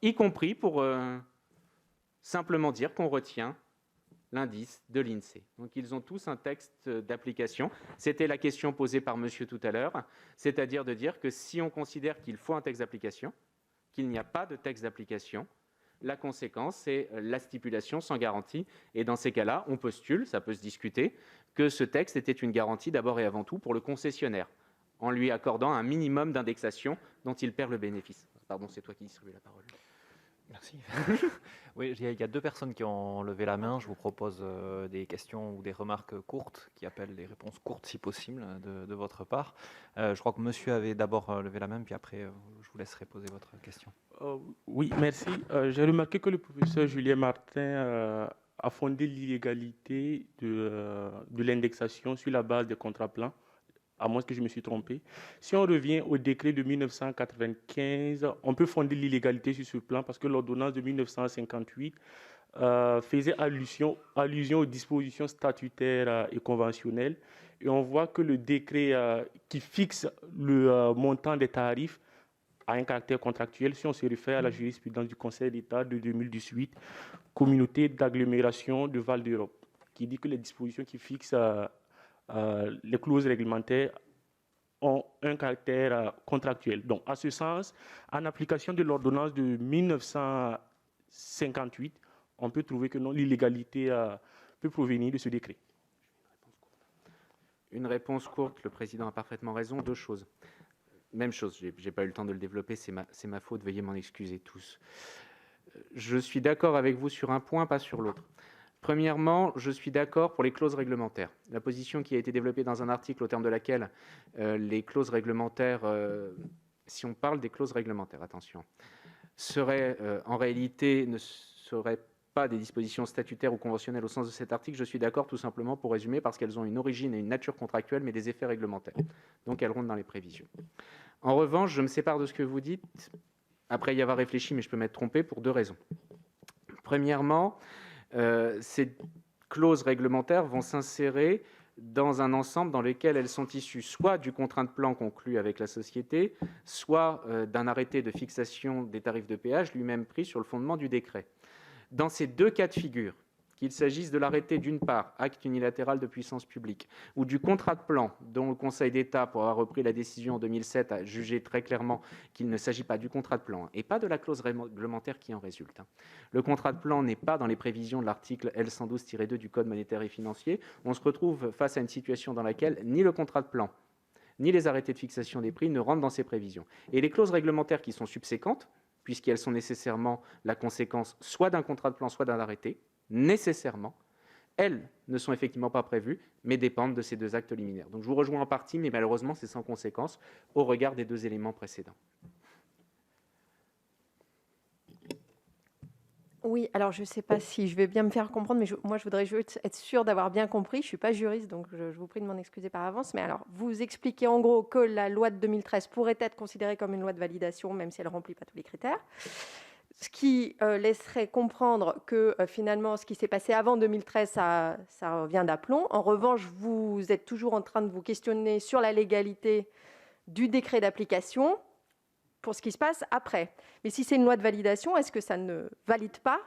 Y compris pour simplement dire qu'on retient l'indice de l'INSEE. Donc ils ont tous un texte d'application. C'était la question posée par monsieur tout à l'heure, c'est-à-dire de dire que si on considère qu'il faut un texte d'application, qu'il n'y a pas de texte d'application, la conséquence, c'est la stipulation sans garantie. Et dans ces cas-là, on postule, ça peut se discuter, que ce texte était une garantie d'abord et avant tout pour le concessionnaire, en lui accordant un minimum d'indexation dont il perd le bénéfice. Pardon, c'est toi qui distribue la parole. Merci. Oui, il y a deux personnes qui ont levé la main. Je vous propose des questions ou des remarques courtes, qui appellent des réponses courtes si possible de votre part. Je crois que monsieur avait d'abord levé la main, puis après, je vous laisserai poser votre question. Oui, merci. J'ai remarqué que le professeur Julien Martin a fondé l'illégalité de l'indexation sur la base des contrats plans, à moins que je me suis trompé. Si on revient au décret de 1995, on peut fonder l'illégalité sur ce plan parce que l'ordonnance de 1958 faisait allusion aux dispositions statutaires et conventionnelles. Et on voit que le décret qui fixe le montant des tarifs a un caractère contractuel si on se réfère à la jurisprudence du Conseil d'État de 2018, Communauté d'agglomération de Val d'Europe, qui dit que les dispositions qui fixent les clauses réglementaires ont un caractère contractuel. Donc, à ce sens, en application de l'ordonnance de 1958, on peut trouver que non, l'illégalité peut provenir de ce décret. Une réponse courte, le président a parfaitement raison. Deux choses. Même chose, je n'ai pas eu le temps de le développer, c'est ma faute, veuillez m'en excuser tous. Je suis d'accord avec vous sur un point, pas sur l'autre. Premièrement, je suis d'accord pour les clauses réglementaires. La position qui a été développée dans un article au terme de laquelle les clauses réglementaires, si on parle des clauses réglementaires, attention, en réalité ne seraient pas des dispositions statutaires ou conventionnelles au sens de cet article. Je suis d'accord tout simplement, pour résumer, parce qu'elles ont une origine et une nature contractuelle, mais des effets réglementaires. Donc elles rentrent dans les prévisions. En revanche, je me sépare de ce que vous dites, après y avoir réfléchi, mais je peux m'être trompé pour deux raisons. Premièrement, ces clauses réglementaires vont s'insérer dans un ensemble dans lequel elles sont issues soit du contrat de plan conclu avec la société, soit d'un arrêté de fixation des tarifs de péage lui-même pris sur le fondement du décret. Dans ces deux cas de figure, qu'il s'agisse de l'arrêté d'une part, acte unilatéral de puissance publique, ou du contrat de plan dont le Conseil d'État, pour avoir repris la décision en 2007, a jugé très clairement qu'il ne s'agit pas du contrat de plan et pas de la clause réglementaire qui en résulte. Le contrat de plan n'est pas dans les prévisions de l'article L112-2 du Code monétaire et financier. On se retrouve face à une situation dans laquelle ni le contrat de plan, ni les arrêtés de fixation des prix ne rentrent dans ces prévisions. Et les clauses réglementaires qui sont subséquentes, puisqu'elles sont nécessairement la conséquence soit d'un contrat de plan, soit d'un arrêté, nécessairement, elles ne sont effectivement pas prévues, mais dépendent de ces deux actes liminaires. Donc je vous rejoins en partie, mais malheureusement, c'est sans conséquence au regard des deux éléments précédents. Oui, alors je ne sais pas si je vais bien me faire comprendre, mais moi je voudrais juste être sûre d'avoir bien compris. Je ne suis pas juriste, donc je vous prie de m'en excuser par avance. Mais alors, vous expliquez en gros que la loi de 2013 pourrait être considérée comme une loi de validation, même si elle ne remplit pas tous les critères. Ce qui laisserait comprendre que finalement, ce qui s'est passé avant 2013, ça revient d'aplomb. En revanche, vous êtes toujours en train de vous questionner sur la légalité du décret d'application, pour ce qui se passe après. Mais si c'est une loi de validation, est-ce que ça ne valide pas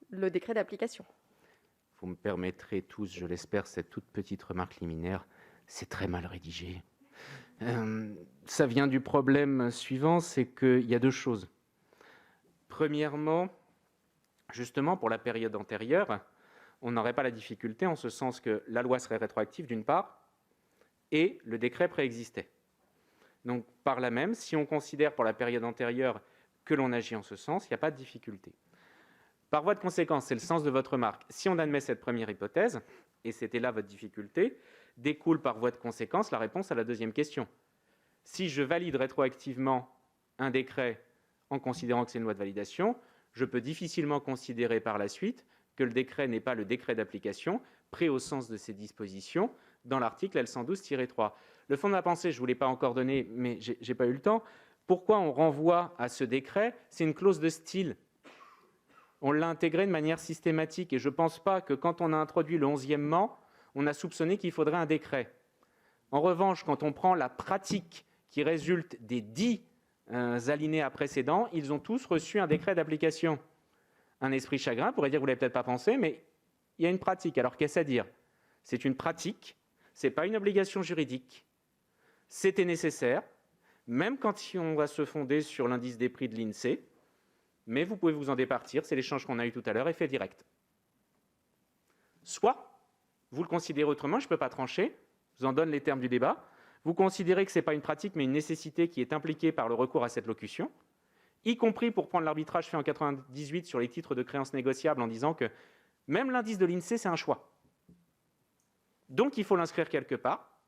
le décret d'application? Vous me permettrez tous, je l'espère, cette toute petite remarque liminaire. C'est très mal rédigé. Ça vient du problème suivant, c'est qu'il y a deux choses. Premièrement, justement, pour la période antérieure, on n'aurait pas la difficulté en ce sens que la loi serait rétroactive d'une part et le décret préexistait. Donc, par là même, si on considère pour la période antérieure que l'on agit en ce sens, il n'y a pas de difficulté. Par voie de conséquence, c'est le sens de votre remarque. Si on admet cette première hypothèse, et c'était là votre difficulté, découle par voie de conséquence la réponse à la deuxième question. Si je valide rétroactivement un décret en considérant que c'est une loi de validation, je peux difficilement considérer par la suite que le décret n'est pas le décret d'application, pris au sens de ses dispositions dans l'article L112-3. Le fond de ma pensée, je ne vous l'ai pas encore donné, mais je n'ai pas eu le temps. Pourquoi on renvoie à ce décret? C'est une clause de style. On l'a intégré de manière systématique et je ne pense pas que quand on a introduit le 11e, on a soupçonné qu'il faudrait un décret. En revanche, quand on prend la pratique qui résulte des 10 alinéas précédents, ils ont tous reçu un décret d'application. Un esprit chagrin pourrait dire, vous ne l'avez peut-être pas pensé, mais il y a une pratique. Alors qu'est-ce à dire? C'est une pratique, ce n'est pas une obligation juridique. C'était nécessaire, même quand on va se fonder sur l'indice des prix de l'INSEE, mais vous pouvez vous en départir, c'est l'échange qu'on a eu tout à l'heure, effet direct. Soit, vous le considérez autrement, je ne peux pas trancher, je vous en donne les termes du débat, vous considérez que ce n'est pas une pratique, mais une nécessité qui est impliquée par le recours à cette locution, y compris pour prendre l'arbitrage fait en 1998 sur les titres de créances négociables en disant que même l'indice de l'INSEE, c'est un choix. Donc, il faut l'inscrire quelque part,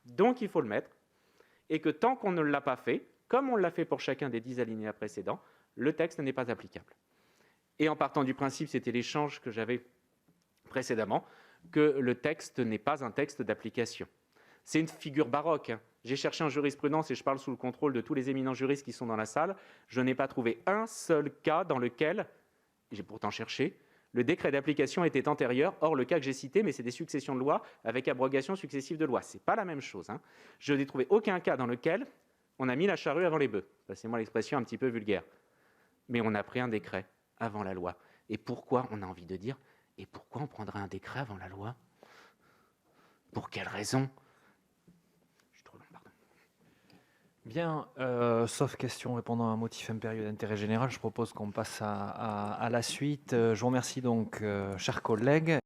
donc il faut le mettre, et que tant qu'on ne l'a pas fait, comme on l'a fait pour chacun des 10 alinéas précédents, le texte n'est pas applicable. Et en partant du principe, c'était l'échange que j'avais précédemment, que le texte n'est pas un texte d'application. C'est une figure baroque. J'ai cherché en jurisprudence, et je parle sous le contrôle de tous les éminents juristes qui sont dans la salle, je n'ai pas trouvé un seul cas dans lequel, j'ai pourtant cherché, le décret d'application était antérieur. Or, le cas que j'ai cité, mais c'est des successions de lois avec abrogation successive de lois. Ce n'est pas la même chose. Je n'ai trouvé aucun cas dans lequel on a mis la charrue avant les bœufs. Passez-moi l'expression un petit peu vulgaire. Mais on a pris un décret avant la loi. Et pourquoi, on a envie de dire, et pourquoi on prendrait un décret avant la loi? Pour quelle raison? Je suis trop long, pardon. Bien, sauf question répondant à un motif impérieux d'intérêt général, je propose qu'on passe à la suite. Je vous remercie donc, chers collègues.